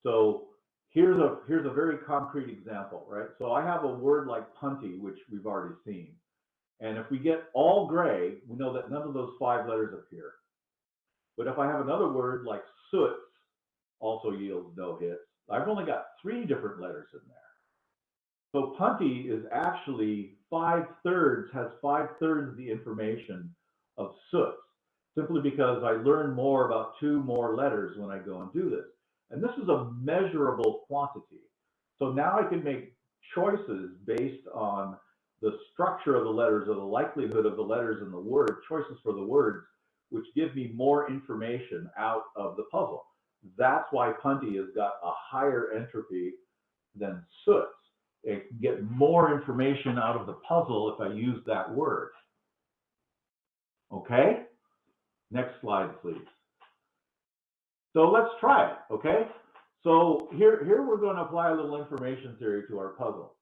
So here's a very concrete example, right? So I have a word like punty, which we've already seen. And if we get all gray, we know that none of those 5 letters appear. But if I have another word like soot, also yields no hits, I've only got 3 different letters in there. So punty is actually 5/3, has 5/3 the information of soot, simply because I learn more about 2 more letters when I go and do this. And this is a measurable quantity. So now I can make choices based on the structure of the letters, or the likelihood of the letters in the word, choices for the words, which give me more information out of the puzzle. That's why punty has got a higher entropy than soot. It can get more information out of the puzzle if I use that word. Okay? Next slide, please. So let's try it, okay? So here we're going to apply a little information theory to our puzzle.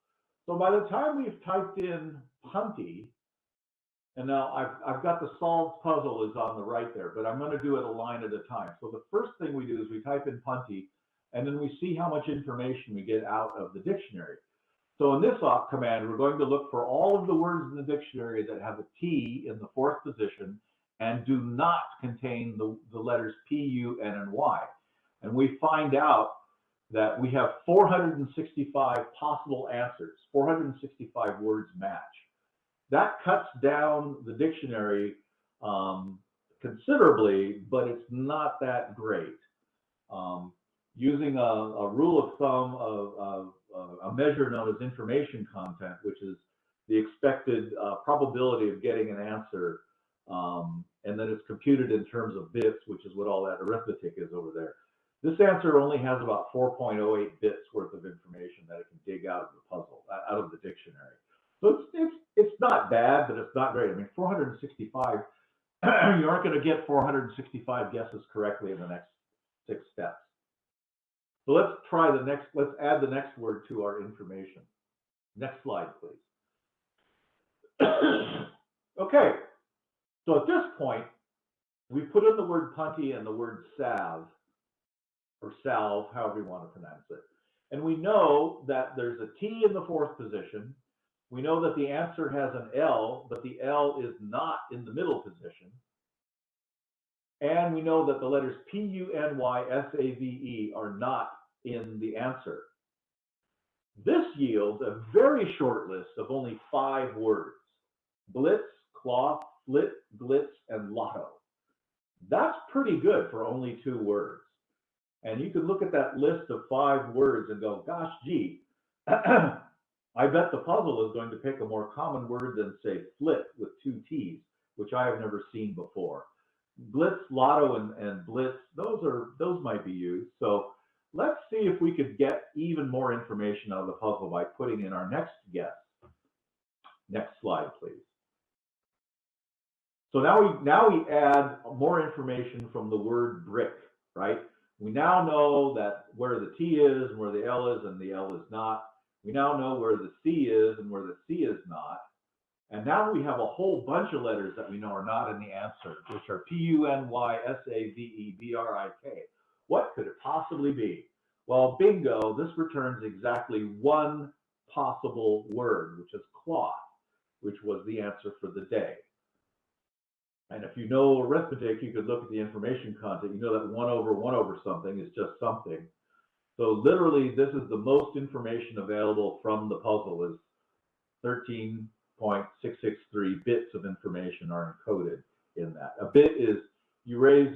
So by the time we've typed in punty, and now I've got the solved puzzle is on the right there, but I'm going to do it a line at a time. So the first thing we do is we type in punty, and then we see how much information we get out of the dictionary. So in this awk command, we're going to look for all of the words in the dictionary that have a T in the 4th position and do not contain the letters P, U, N, and Y. And we find out that we have 465 possible answers, 465 words match. That cuts down the dictionary considerably, but it's not that great. Using a rule of thumb of a measure known as information content, which is the expected probability of getting an answer, and then it's computed in terms of bits, which is what all that arithmetic is over there. This answer only has about 4.08 bits worth of information that it can dig out of the puzzle, out of the dictionary. So it's not bad, but it's not great. I mean, 465, you aren't going to get 465 guesses correctly in the next 6 steps. So let's add the next word to our information. Next slide, please. Okay, so at this point, we put in the word punty and the word salve, or salve, however you want to pronounce it. And we know that there's a T in the 4th position. We know that the answer has an L, but the L is not in the middle position. And we know that the letters P, U, N, Y, S, A, V, E are not in the answer. This yields a very short list of only 5 words: blitz, cloth, flit, glitz, and lotto. That's pretty good for only 2 words. And you could look at that list of 5 words and go, gosh, gee, I bet the puzzle is going to pick a more common word than, say, flit with 2 T's, which I have never seen before. Glitz, lotto, and blitz, those might be used. So let's see if we could get even more information out of the puzzle by putting in our next guess. Next slide, please. So now we add more information from the word brick, right? We now know that where the T is and where the L is and the L is not. We now know where the C is and where the C is not. And now we have a whole bunch of letters that we know are not in the answer, which are P, U, N, Y, S, A, V, E, B, R, I, K. What could it possibly be? Well, bingo, this returns exactly 1 possible word, which is cloth, which was the answer for the day. And if you know arithmetic, you could look at the information content. You know that 1 over something is just something. So literally, this is the most information available from the puzzle is 13.663 bits of information are encoded in that. A bit is, you raise,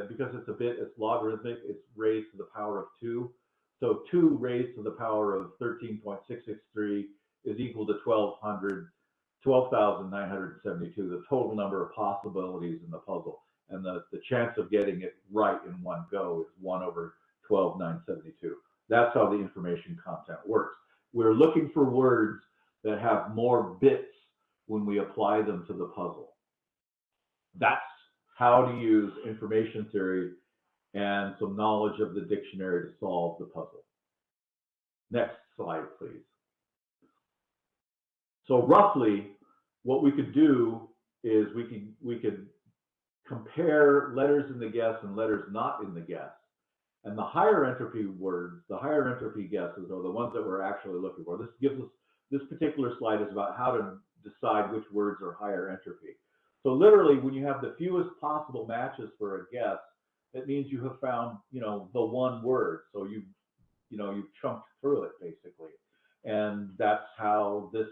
because it's a bit, it's logarithmic, it's raised to the power of 2. So 2 raised to the power of 13.663 is equal to 12,972, the total number of possibilities in the puzzle. And the chance of getting it right in one go is 1 over 12,972. That's how the information content works. We're looking for words that have more bits when we apply them to the puzzle. That's how to use information theory and some knowledge of the dictionary to solve the puzzle. Next slide, please. So roughly, what we could do is we could compare letters in the guess and letters not in the guess. And the higher entropy words, the higher entropy guesses are the ones that we're actually looking for. This particular slide is about how to decide which words are higher entropy. So literally, when you have the fewest possible matches for a guess, it means you have found, the one word. So you've chunked through it basically. And that's how this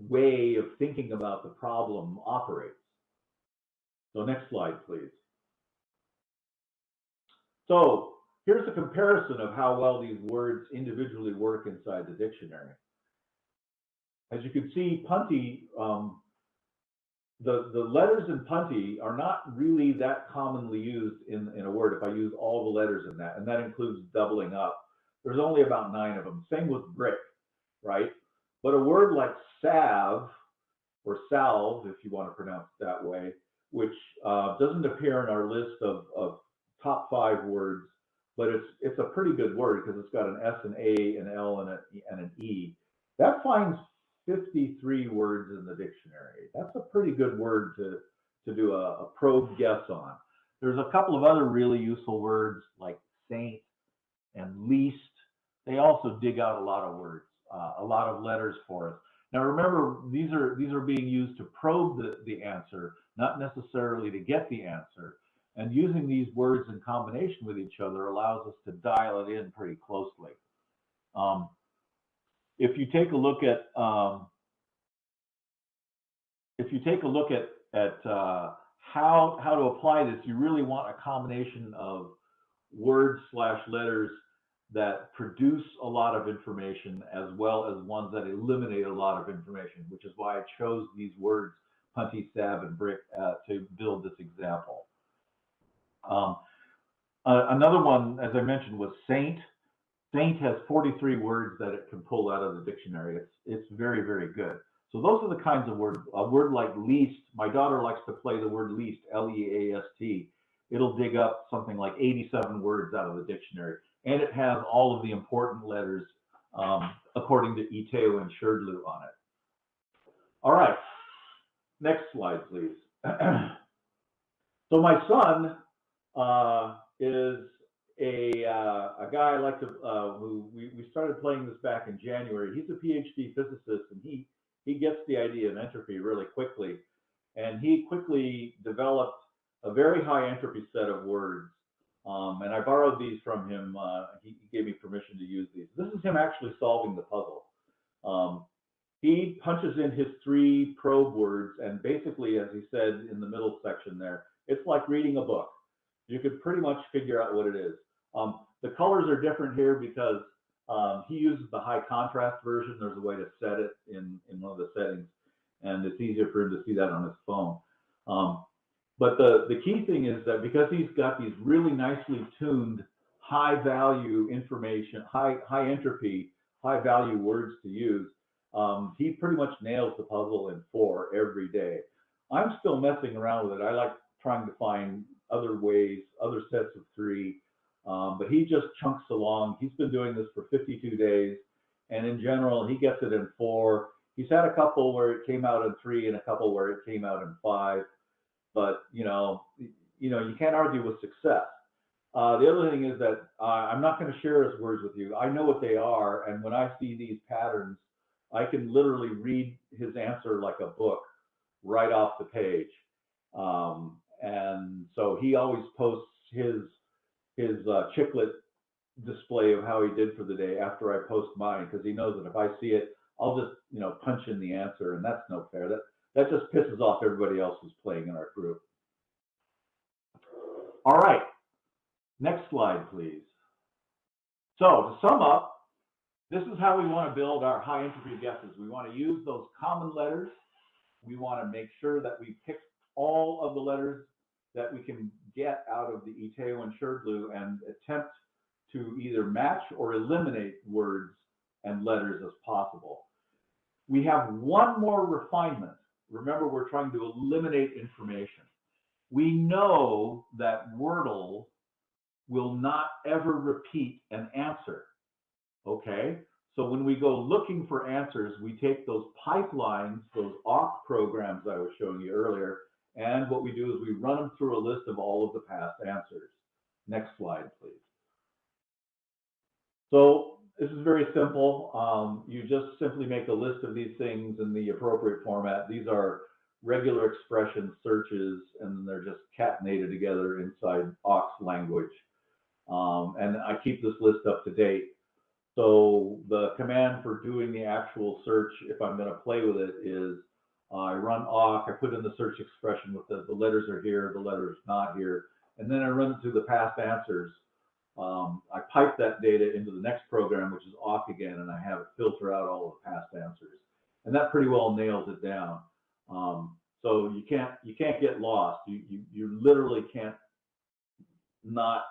way of thinking about the problem operates. So next slide, please. So here's a comparison of how well these words individually work inside the dictionary. As you can see, punty, the letters in punty are not really that commonly used in a word if I use all the letters in that, and that includes doubling up. There's only about 9 of them. Same with brick, right? But a word like salve, or salve, if you want to pronounce it that way, which doesn't appear in our list of top 5 words, but it's a pretty good word because it's got an S, an A, an L, and an E. That finds 53 words in the dictionary. That's a pretty good word to do a probe guess on. There's a couple of other really useful words like saint and least. They also dig out a lot of words, a lot of letters for us. Now remember, these are being used to probe the answer, not necessarily to get the answer. And using these words in combination with each other allows us to dial it in pretty closely. If you take a look at how to apply this, you really want a combination of words/letters that produce a lot of information as well as ones that eliminate a lot of information, which is why I chose these words, punty, stab, and brick, to build this example. Another one, as I mentioned, was saint. Saint has 43 words that it can pull out of the dictionary. It's very, very good. So those are the kinds of words. A word like least, my daughter likes to play the word least, L-E-A-S-T. It'll dig up something like 87 words out of the dictionary. And it has all of the important letters according to Iteo and Sherdlu on it. All right, next slide, please. So my son is a guy I like to, who we started playing this back in January. He's a PhD physicist, and he gets the idea of entropy really quickly. And he quickly developed a very high entropy set of words. And I borrowed these from him. He gave me permission to use these. This is him actually solving the puzzle. He punches in his 3 probe words, and basically, as he said in the middle section there, it's like reading a book. You could pretty much figure out what it is. The colors are different here because he uses the high contrast version. There's a way to set it in one of the settings, and it's easier for him to see that on his phone. But the key thing is that because he's got these really nicely tuned high value information, high entropy, high value words to use, he pretty much nails the puzzle in 4 every day. I'm still messing around with it. I like trying to find other ways, other sets of 3, but he just chunks along. He's been doing this for 52 days, and in general, he gets it in 4. He's had a couple where it came out in 3 and a couple where it came out in 5. But you can't argue with success. The other thing is that I'm not going to share his words with you. I know what they are, and when I see these patterns, I can literally read his answer like a book right off the page. And so he always posts his chiclet display of how he did for the day after I post mine, because he knows that if I see it, I'll just punch in the answer, and that's no fair. That just pisses off everybody else who's playing in our group. All right, next slide, please. So to sum up, this is how we want to build our high entropy guesses. We want to use those common letters. We want to make sure that we pick all of the letters that we can get out of the ITEO and SureBlue and attempt to either match or eliminate words and letters as possible. We have one more refinement. Remember, we're trying to eliminate information. We know that Wordle will not ever repeat an answer, okay? So when we go looking for answers, we take those pipelines, those awk programs I was showing you earlier, and what we do is we run them through a list of all of the past answers. Next slide, please. So this is very simple. You just simply make a list of these things in the appropriate format. These are regular expression searches, and they're just catenated together inside awk's language. And I keep this list up to date. So the command for doing the actual search, if I'm going to play with it, is I run awk, I put in the search expression with the letters are here, the letters not here, and then I run it through the past answers. I pipe that data into the next program, which is awk again, and I have it filter out all of the past answers. And that pretty well nails it down. So you can't get lost. You literally can't not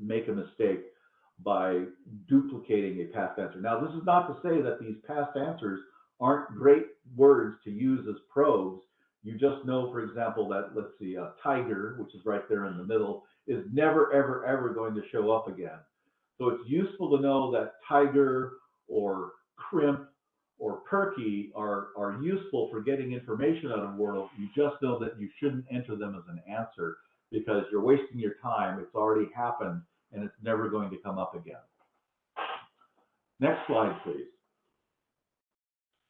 make a mistake by duplicating a past answer. Now, this is not to say that these past answers aren't great words to use as probes. You just know, for example, that, let's see, tiger, which is right there in the middle, is never, ever, ever going to show up again. So it's useful to know that tiger or crimp or perky are useful for getting information out of Wordle. You just know that you shouldn't enter them as an answer because you're wasting your time. It's already happened and it's never going to come up again. Next slide, please.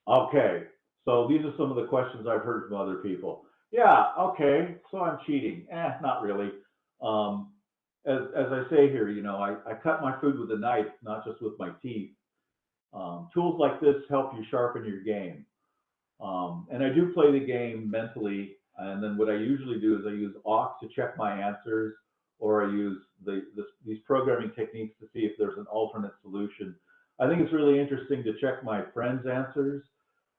Okay, so these are some of the questions I've heard from other people. Yeah, okay, so I'm cheating. Not really. As I say here, you know, I cut my food with a knife, not just with my teeth. Tools like this help you sharpen your game. And I do play the game mentally, and then what I usually do is I use awk to check my answers, or I use these programming techniques to see if there's an alternate solution. I think it's really interesting to check my friends' answers.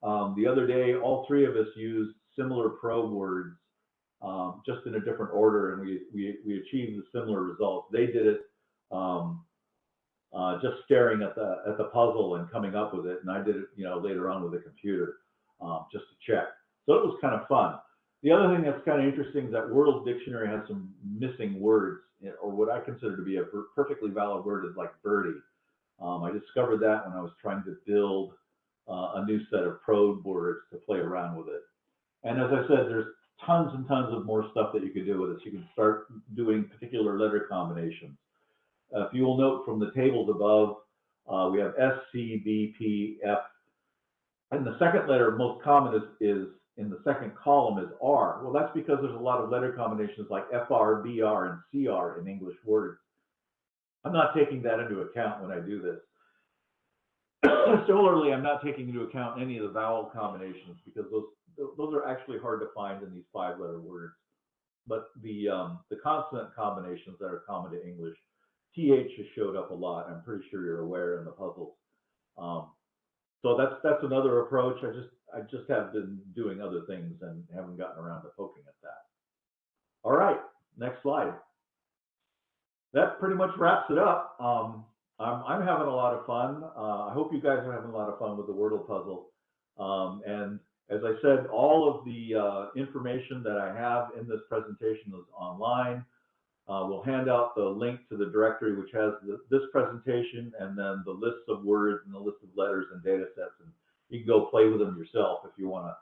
The other day, all three of us used similar probe words, just in a different order, and we achieved the similar results. They did it just staring at the puzzle and coming up with it, and I did it, you know, later on with a computer, just to check. So it was kind of fun. The other thing that's kind of interesting is that Wordle's dictionary has some missing words, or what I consider to be a perfectly valid word is like birdie. I discovered that when I was trying to build a new set of probe words to play around with it. And as I said, there's tons and tons of more stuff that you can do with it. You can start doing particular letter combinations. If you will note from the tables above, we have S, C, B, P, F, and the second letter most common is in the second column is R. Well, that's because there's a lot of letter combinations like FR, BR, and CR in English words. I'm not taking that into account when I do this. Similarly, I'm not taking into account any of the vowel combinations because those are actually hard to find in these 5-letter words. But the consonant combinations that are common to English, TH has showed up a lot. I'm pretty sure you're aware in the puzzles. So that's another approach. I just have been doing other things and haven't gotten around to poking at that. All right, next slide. That pretty much wraps it up. I'm having a lot of fun. I hope you guys are having a lot of fun with the Wordle puzzle. And as I said, all of the information that I have in this presentation is online. We'll hand out the link to the directory, which has this presentation and then the lists of words and the list of letters and data sets. And you can go play with them yourself if you want to.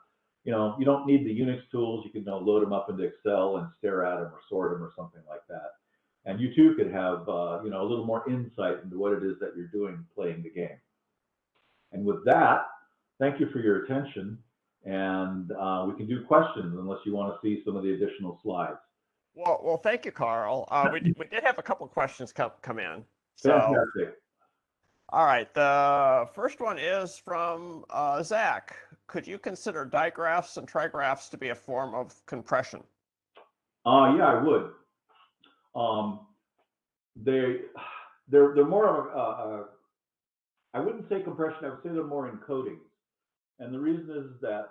You know, you don't need the Unix tools. You can load them up into Excel and stare at them or sort them or something like that. And you too could have, you know, a little more insight into what it is that you're doing playing the game. And with that, thank you for your attention. And we can do questions unless you want to see some of the additional slides. Well, thank you, Karl. We did have a couple of questions come in. So, fantastic. All right, the first one is from Zach. Could you consider digraphs and trigraphs to be a form of compression? Yeah, I would. they're more of I wouldn't say compression, I would say they're more encodings. And the reason is that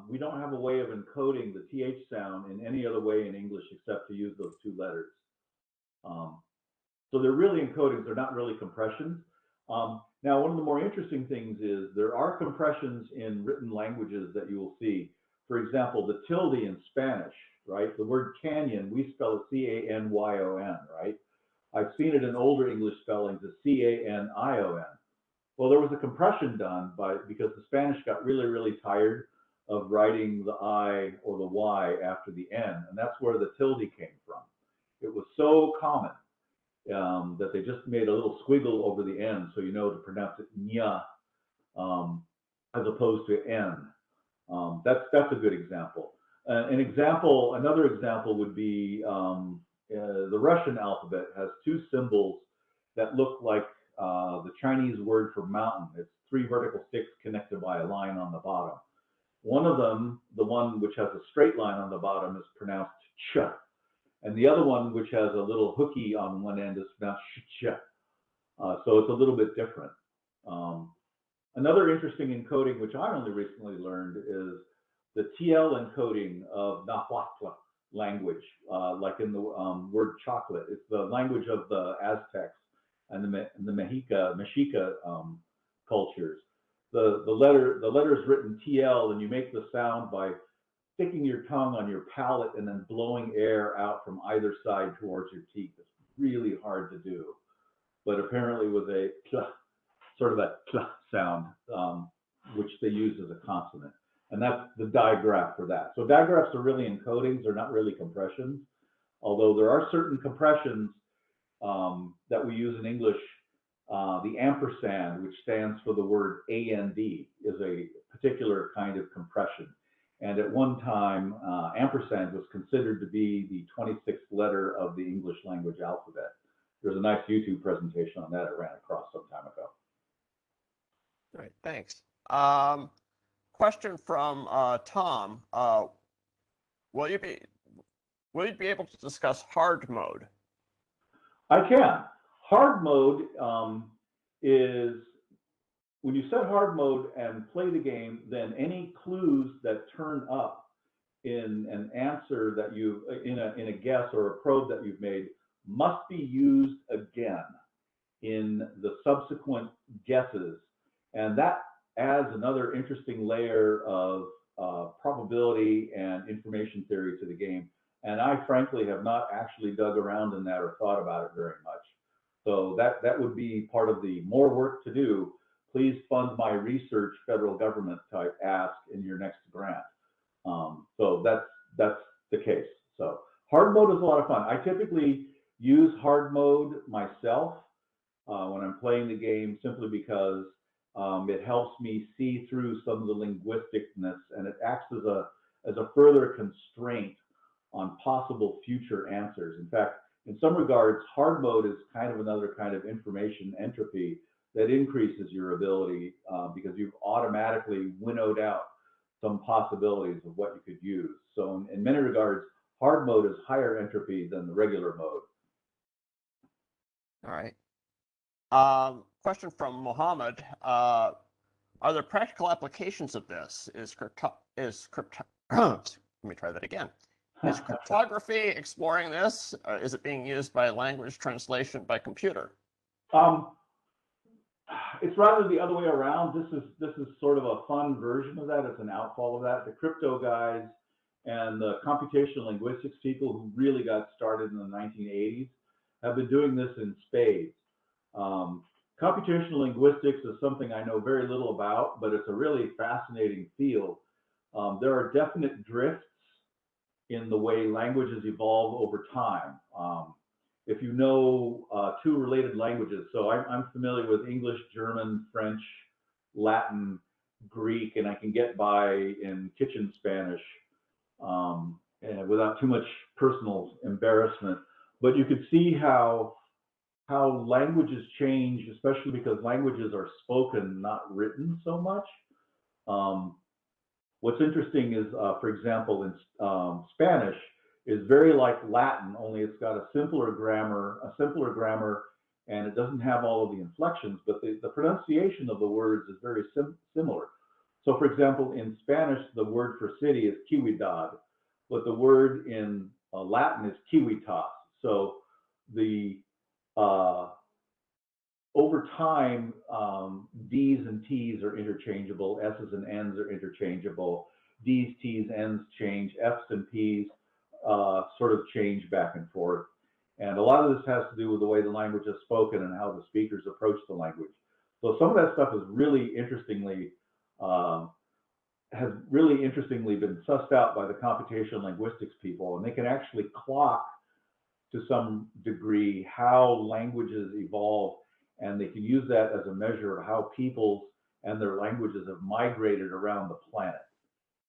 we don't have a way of encoding the TH sound in any other way in English except to use those two letters. So they're really encodings, they're not really compressions. Now, one of the more interesting things is there are compressions in written languages that you will see. For example, the tilde in Spanish, right? The word canyon, we spell it C-A-N-Y-O-N, right? I've seen it in older English spellings as C-A-N-I-O-N. Well, there was a compression done because the Spanish got really, really tired of writing the I or the Y after the N, and that's where the tilde came from. It was so common that they just made a little squiggle over the N, so you know to pronounce it nya, as opposed to N. That's a good example. Another example would be the Russian alphabet has two symbols that look like the Chinese word for mountain. It's three vertical sticks connected by a line on the bottom. One of them, the one which has a straight line on the bottom, is pronounced ch, and the other one, which has a little hooky on one end, is pronounced sh. So it's a little bit different. Another interesting encoding, which I only recently learned, is the TL encoding of Nahuatl language, like in the word chocolate. It's the language of the Aztecs and the Mexica cultures. The letters written TL, and you make the sound by sticking your tongue on your palate and then blowing air out from either side towards your teeth. It's really hard to do, but apparently with a sort of a sound, which they use as a consonant. And that's the digraph for that. So digraphs are really encodings, they're not really compressions, although there are certain compressions that we use in English. The ampersand, which stands for the word AND, is a particular kind of compression. And at one time, ampersand was considered to be the 26th letter of the English language alphabet. There's a nice YouTube presentation on that I ran across some time ago. All right, thanks. Question from Tom. Will you be able to discuss hard mode? I can. Hard mode is when you set hard mode and play the game, then any clues that turn up in an answer that you've in a guess or a probe that you've made must be used again in the subsequent guesses, and that adds another interesting layer of probability and information theory to the game. And I frankly have not actually dug around in that or thought about it very much. So that would be part of the more work to do. Please fund my research, federal government type ask in your next grant. So that's the case. So hard mode is a lot of fun. I typically use hard mode myself when I'm playing the game, simply because it helps me see through some of the linguisticness, and it acts as a further constraint on possible future answers. In fact, in some regards, hard mode is kind of another kind of information entropy that increases your ability because you've automatically winnowed out some possibilities of what you could use. So in many regards, hard mode is higher entropy than the regular mode. All right. Question from Mohammed. Are there practical applications of this? Let me try that again. Is cryptography exploring this? Is it being used by language translation by computer? It's rather the other way around. This is sort of a fun version of that. It's an outfall of that. The crypto guys and the computational linguistics people who really got started in the 1980s have been doing this in spades. Computational linguistics is something I know very little about, but it's a really fascinating field. There are definite drifts in the way languages evolve over time. If you know two related languages, so I'm familiar with English, German, French, Latin, Greek, and I can get by in kitchen Spanish and without too much personal embarrassment. But you could see how languages change, especially because languages are spoken, not written so much. What's interesting is, for example, in Spanish is very like Latin, only it's got a simpler grammar and it doesn't have all of the inflections, but the pronunciation of the words is very similar. So, for example, in Spanish, the word for city is ciudad, but the word in Latin is civitas. So the over time, D's and T's are interchangeable, S's and N's are interchangeable, D's, T's, N's change, F's and P's sort of change back and forth. And a lot of this has to do with the way the language is spoken and how the speakers approach the language. So some of that stuff is really interestingly, been sussed out by the computational linguistics people, and they can actually clock to some degree how languages evolve, and they can use that as a measure of how peoples and their languages have migrated around the planet.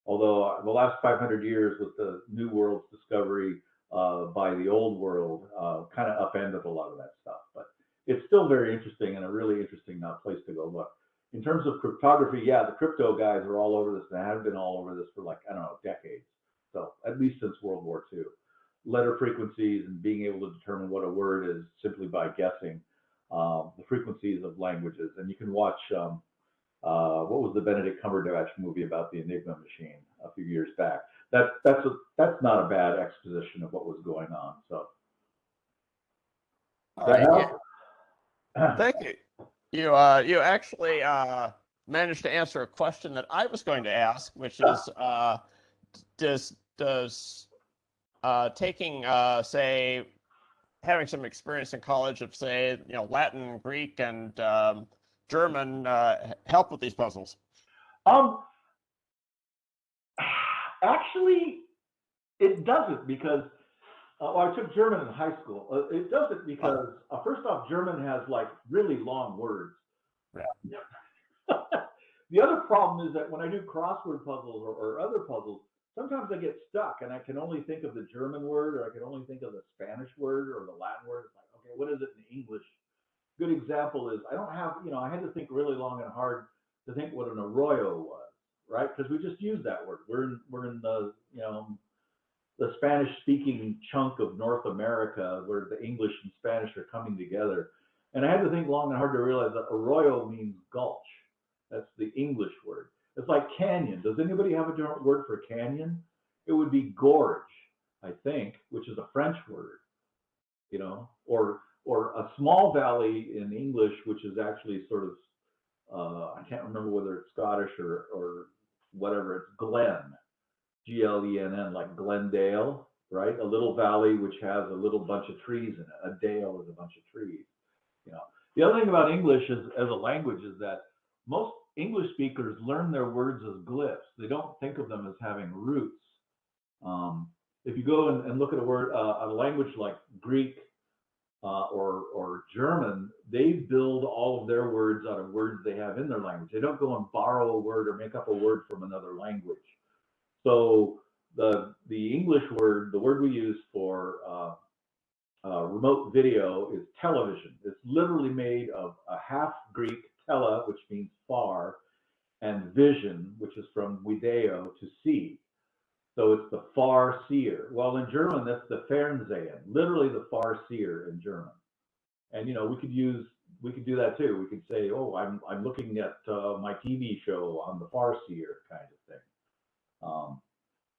Although the last 500 years with the New World's discovery by the Old World kind of upended a lot of that stuff. But it's still very interesting and a really interesting place to go look. In terms of cryptography, yeah, the crypto guys are all over this. They have been all over this for like, I don't know, decades. So at least since World War II. Letter frequencies and being able to determine what a word is simply by guessing the frequencies of languages. And you can watch, what was the Benedict Cumberbatch movie about the Enigma machine a few years back? That's not a bad exposition of what was going on. So. All right. Yeah. Thank you. You actually managed to answer a question that I was going to ask, which is does taking say having some experience in college of say Latin, Greek, and German help with these puzzles? Actually, it doesn't, because I took German in high school. It doesn't because first off, German has like really long words. Yeah. The other problem is that when I do crossword puzzles or other puzzles, sometimes I get stuck and I can only think of the German word, or I can only think of the Spanish word or the Latin word. It's like, okay, what is it in English? Good example is I don't have, I had to think really long and hard to think what an arroyo was, right? Because we just use that word. We're in the, the Spanish-speaking chunk of North America where the English and Spanish are coming together. And I had to think long and hard to realize that arroyo means gulch. That's the English word. It's like canyon. Does anybody have a different word for canyon? It would be gorge, I think, which is a French word, or a small valley in English, which is actually sort of, I can't remember whether it's Scottish or whatever. It's glen, Glenn, like Glendale, right? A little valley which has a little bunch of trees in it. A dale is a bunch of trees. The other thing about English as a language is that most English speakers learn their words as glyphs. They don't think of them as having roots. If you go and look at a language like Greek or German, they build all of their words out of words they have in their language. They don't go and borrow a word or make up a word from another language. So the English word, the word we use for remote video is television. It's literally made of a half Greek tele, which means far, and vision, which is from video, to see. So it's the far seer. Well, in German, that's the Fernsehen, literally the far seer in German. And we could do that too. We could say, oh, I'm looking at my TV show on the far seer kind of thing.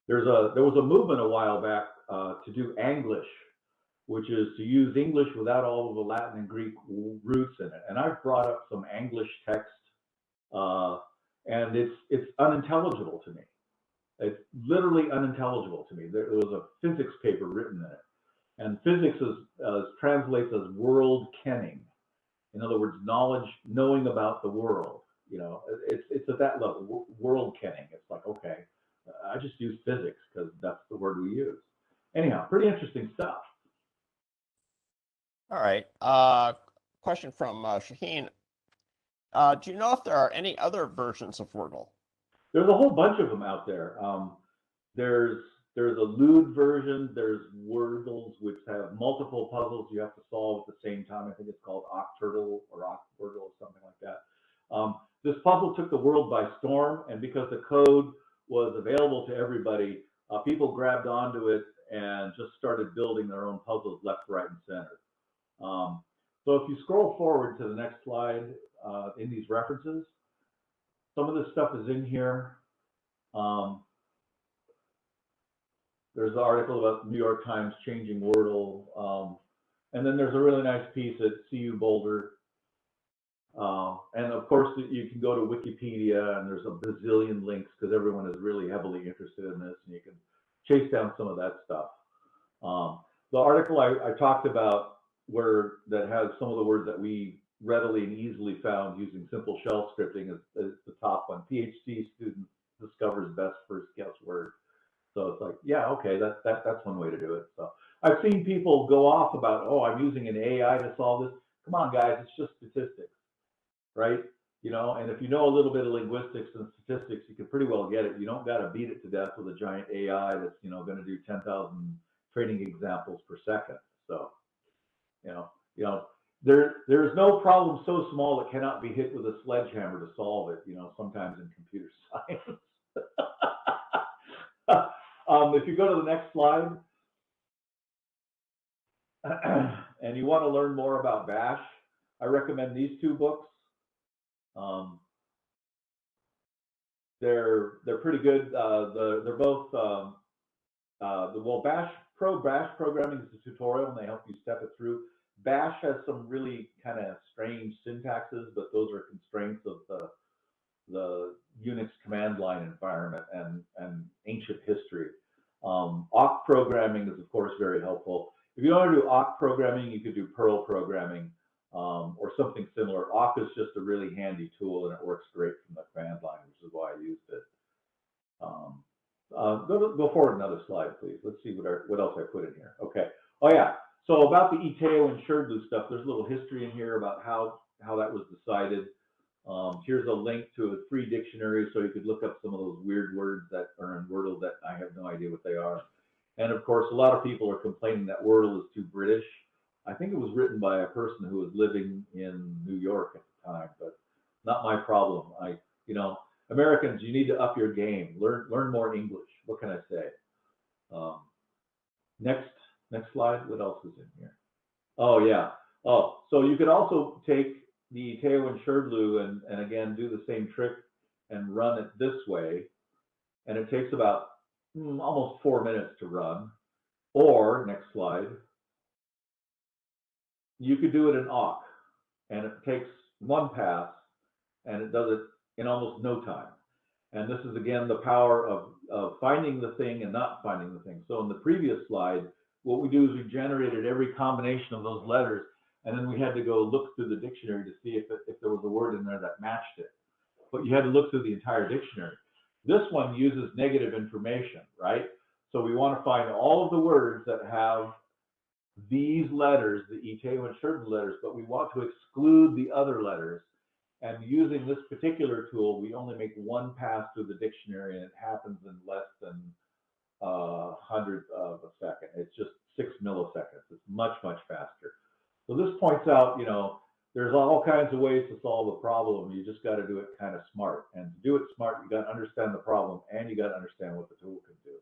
There was a movement a while back to do Anglish, which is to use English without all of the Latin and Greek roots in it. And I've brought up some English text, and it's unintelligible to me. It's literally unintelligible to me. There was a physics paper written in it, and physics translates as world kenning. In other words, knowing about the world. It's at that level, world kenning. It's like, okay, I just use physics because that's the word we use. Anyhow, pretty interesting stuff. All right. Question from Shaheen. Do you know if there are any other versions of Wordle? There's a whole bunch of them out there. There's a lewd version. There's Wordles, which have multiple puzzles you have to solve at the same time. I think it's called Octurtle or Ocwordle or something like that. This puzzle took the world by storm, and because the code was available to everybody, people grabbed onto it and just started building their own puzzles left, right, and center. So if you scroll forward to the next slide in these references, some of this stuff is in here. There's an article about the New York Times changing Wordle. And then there's a really nice piece at CU Boulder. And of course, you can go to Wikipedia, and there's a bazillion links because everyone is really heavily interested in this, and you can chase down some of that stuff. The article I talked about that has some of the words that we readily and easily found using simple shell scripting is the top one. PhD student discovers best first guess word. So it's like, yeah, okay, that's one way to do it. So I've seen people go off about, oh, I'm using an AI to solve this. Come on, guys, it's just statistics, right? You know, and if you know a little bit of linguistics and statistics, you can pretty well get it. You don't got to beat it to death with a giant AI that's, you know, going to do 10,000 training examples per second. So, you know, there is no problem so small it cannot be hit with a sledgehammer to solve it. You know, sometimes in computer science. If you go to the next slide, and you want to learn more about Bash, I recommend these two books. They're pretty good. They're both well, Bash programming is a tutorial, and they help you step it through. Bash has some really kind of strange syntaxes, but those are constraints of the Unix command line environment and ancient history. Awk programming is, of course, very helpful. If you want to do awk programming, you could do Perl programming or something similar. Awk is just a really handy tool, and it works great from the command line, which is why I used it. Go forward another slide, please. Let's see what else I put in here. Okay. Oh, yeah. So about the ITEO and Sherdlu stuff, there's a little history in here about how that was decided. Here's a link to a free dictionary, so you could look up some of those weird words that are in Wordle that I have no idea what they are. And of course, a lot of people are complaining that Wordle is too British. I think it was written by a person who was living in New York at the time, but not my problem. You know, Americans, you need to up your game. Learn more English. What can I say? Next slide. What else is in here? Oh yeah. Oh, so you could also take the ITEO and Sherdlu and again do the same trick and run it this way, and it takes about almost 4 minutes to run. Or next slide, you could do it in awk, and it takes one pass, and it does it in almost no time. And this is again the power of finding the thing and not finding the thing. So in the previous slide, what we do is we generated every combination of those letters, and then we had to go look through the dictionary to see if there was a word in there that matched it. But you had to look through the entire dictionary. This one uses negative information, right? So we want to find all of the words that have these letters, the ITEO and Sherdlu letters, but we want to exclude the other letters. And using this particular tool, we only make one pass through the dictionary, and it happens in less than 100th of a second. It's just 6 milliseconds. It's much, much faster. So this points out, you know, there's all kinds of ways to solve a problem. You just got to do it kind of smart. And to do it smart, you got to understand the problem, and you got to understand what the tool can do.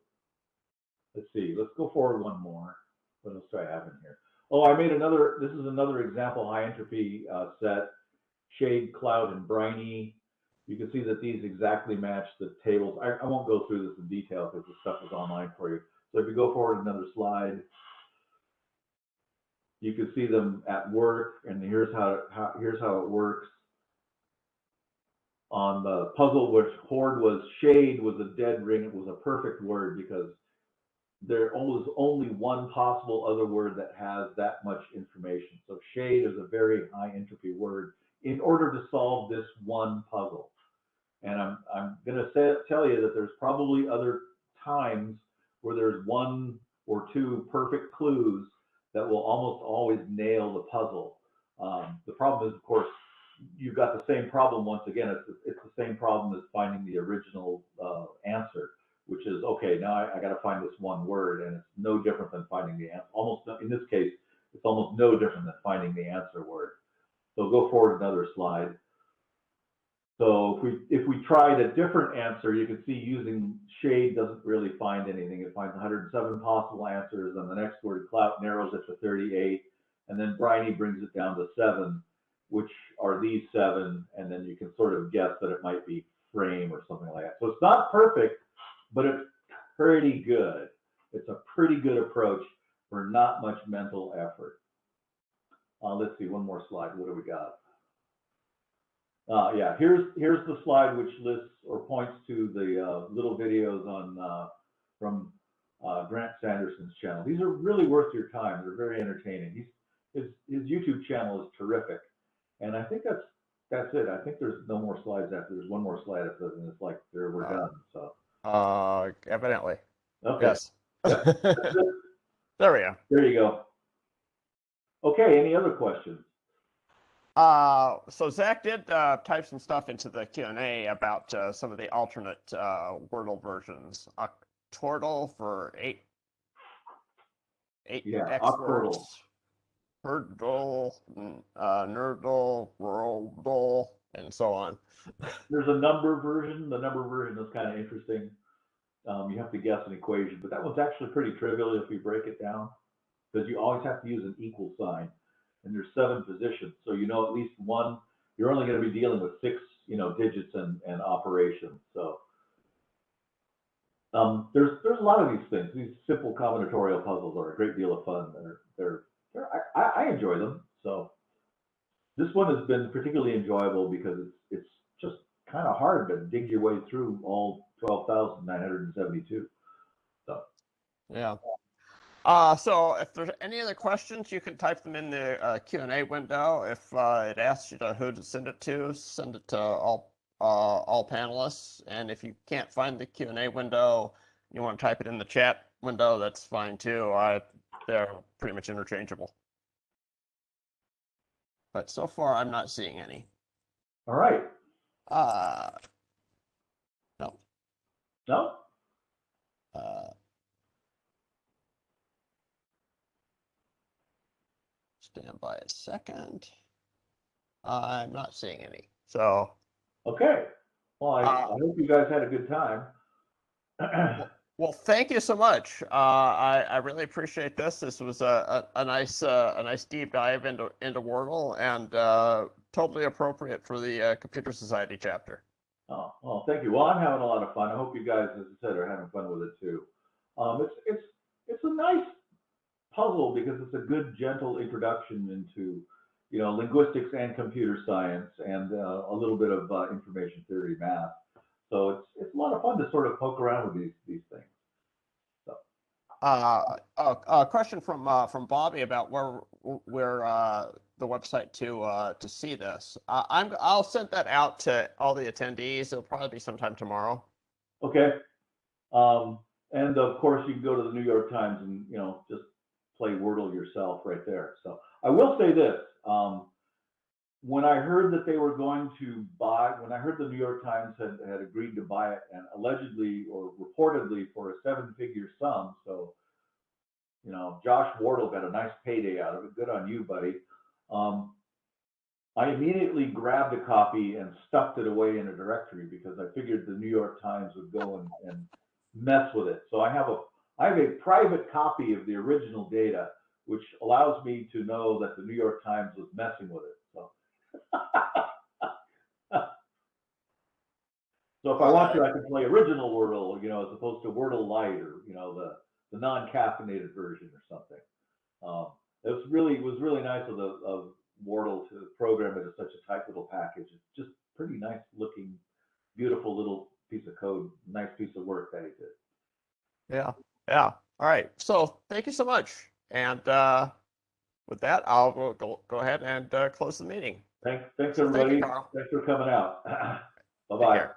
Let's see. Let's go forward one more. What else do I have in here? Oh, I made another. This is another example high entropy set. Shade, cloud, and briny. You can see that these exactly match the tables. I won't go through this in detail because the stuff is online for you. So if you go forward another slide, you can see them at work, and here's how it works. On the puzzle, which Horde was shade was a dead ring. It was a perfect word because there was only one possible other word that has that much information. So shade is a very high entropy word in order to solve this one puzzle. And I'm going to tell you that there's probably other times where there's one or two perfect clues that will almost always nail the puzzle. The problem is, of course, you've got the same problem once again. It's the same problem as finding the original answer, which is, okay, now I got to find this one word, and it's no different than finding the answer. Almost, in this case, it's almost no different than finding the answer word. So go forward another slide. So if we tried a different answer, you can see using shade doesn't really find anything. It finds 107 possible answers, and the next word, clout, narrows it to 38. and then Briney brings it down to 7, which are these 7, and then you can sort of guess that it might be frame or something like that. So it's not perfect, but it's pretty good. It's a pretty good approach for not much mental effort. Let's see, one more slide. What do we got? Yeah, here's the slide which lists or points to the little videos on from Grant Sanderson's channel. These are really worth your time. They're very entertaining. His YouTube channel is terrific, and I think that's it. I think there's no more slides after. There's one more slide after, and it's like we're done. So evidently. Okay. Yes. Yep. There we go. There you go. Okay. Any other questions? So Zach did type some stuff into the Q&A about some of the alternate Wordle versions. Octordle for 8 X words. Hurdle, Nerdle, Wordle, and so on. There's a number version. The number version is kind of interesting. You have to guess an equation, but that one's actually pretty trivial if you break it down, because you always have to use an equal sign, and there's 7 positions, so you know at least one. You're only going to be dealing with 6, digits and operations. So there's a lot of these things. These simple combinatorial puzzles are a great deal of fun. I enjoy them. So this one has been particularly enjoyable because it's just kind of hard to dig your way through all 12,972. So yeah. So if there's any other questions, you can type them in the Q&A window. If it asks you who to send it to all panelists. And if you can't find the Q&A window, you want to type it in the chat window, that's fine too. They're pretty much interchangeable. But so far, I'm not seeing any. All right. No. No? Stand by a second. I'm not seeing any. So. Okay. Well, I hope you guys had a good time. Well, thank you so much. I really appreciate this. This was a nice deep dive into Wordle, and totally appropriate for the Computer Society chapter. Oh, well, thank you. Well, I'm having a lot of fun. I hope you guys, as I said, are having fun with it too. It's a nice puzzle because it's a good, gentle introduction into, linguistics and computer science and a little bit of information theory, math. So it's a lot of fun to sort of poke around with these things. So. A question from Bobby about where the website to see this. I'll send that out to all the attendees. It'll probably be sometime tomorrow. Okay. And of course you can go to the New York Times and just play Wordle yourself right there. So I will say this. When I heard that they were going to when I heard the New York Times had agreed to buy it, and allegedly or reportedly for a 7-figure sum, so, Josh Wardle got a nice payday out of it. Good on you, buddy. I immediately grabbed a copy and stuffed it away in a directory because I figured the New York Times would go and mess with it. So I have a private copy of the original data, which allows me to know that the New York Times was messing with it. So if I want to, I can play original Wordle, as opposed to Wordle Lite or the non-caffeinated version or something. It was really nice of Wardle to program it as such a tight little package. It's just pretty nice looking, beautiful little piece of code, nice piece of work that he did. Yeah. All right. So thank you so much. And with that, I'll go ahead and close the meeting. Thanks everybody. Thank you, Karl. Thanks for coming out. Bye-bye.